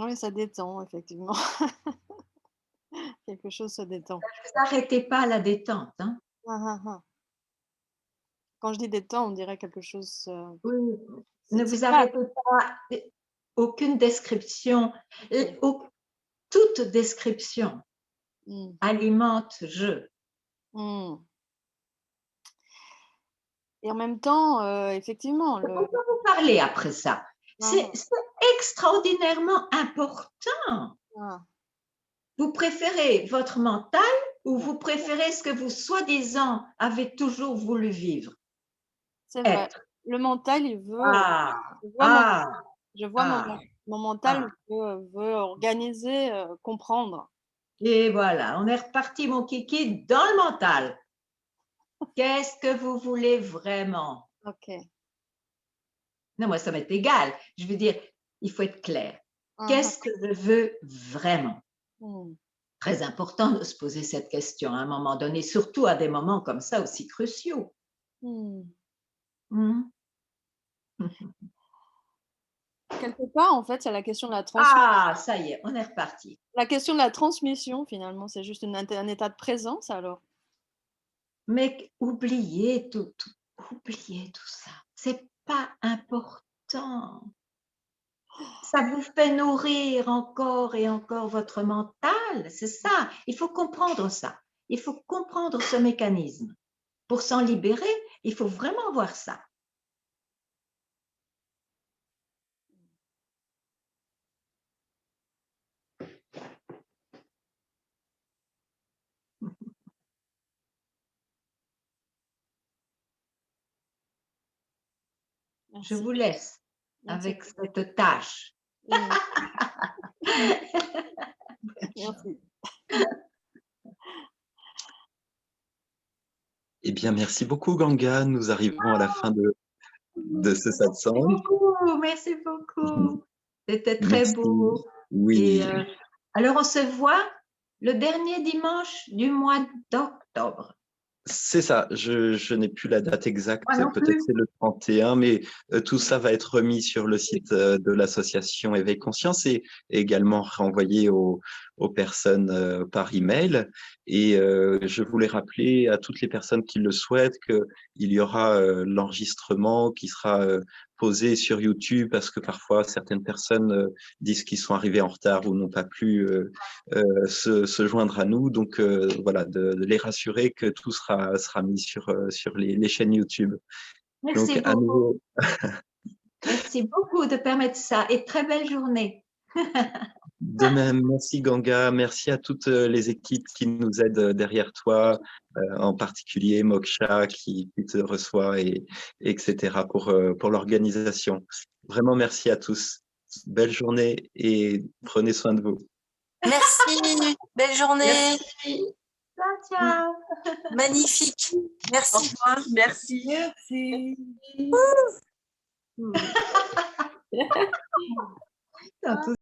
Oui, ça détend, effectivement. Quelque chose se détend. Ne vous arrêtez pas à la détente. Hein. Quand je dis détend, on dirait quelque chose... Oui. Ne vous arrêtez pas, aucune description, toute description alimente je. Et en même temps, effectivement... On va vous parler après ça. C'est extraordinairement important. Vous préférez votre mental ou vous préférez ce que vous, soi-disant, avez toujours voulu vivre? C'est vrai. Le mental, il veut... Je vois mon mental veut organiser, comprendre. Et voilà, on est reparti, mon kiki, dans le mental. Qu'est-ce que vous voulez vraiment? Ok. Non, moi, ça m'est égal. Je veux dire, il faut être clair. Qu'est-ce que je veux vraiment? Très important de se poser cette question à un moment donné, surtout à des moments comme ça aussi cruciaux. Quelque part, en fait, c'est la question de la transmission. Ah, ça y est, on est reparti. La question de la transmission, finalement, c'est juste un état de présence, alors. Mais oubliez tout ça. C'est pas important. Ça vous fait nourrir encore et encore votre mental, c'est ça. Il faut comprendre ça. Il faut comprendre ce mécanisme. Pour s'en libérer, il faut vraiment voir ça. Merci. Je vous laisse avec cette tâche. Merci. Eh bien, merci beaucoup, Ganga. Nous arrivons à la fin de ce satsang. Merci beaucoup. C'était très beau. Oui. Et, alors, on se voit le dernier dimanche du mois d'octobre. C'est ça, je n'ai plus la date exacte, Moi non peut-être plus. c'est le 31, mais tout ça va être remis sur le site de l'association Éveil Conscience et également renvoyé aux personnes par email. Et je voulais rappeler à toutes les personnes qui le souhaitent qu'il y aura l'enregistrement qui sera posé sur YouTube parce que parfois certaines personnes disent qu'ils sont arrivés en retard ou n'ont pas pu se joindre à nous. Donc voilà, de les rassurer que tout sera mis sur les chaînes YouTube. Merci Donc, à beaucoup. nouveau. Merci beaucoup de permettre ça et très belle journée. De même, merci Ganga, merci à toutes les équipes qui nous aident derrière toi, en particulier Moksha qui te reçoit, etc. pour l'organisation. Vraiment merci à tous. Belle journée et prenez soin de vous. Merci, belle journée. Merci. Ciao. Magnifique. Merci. Au revoir. Merci. Merci.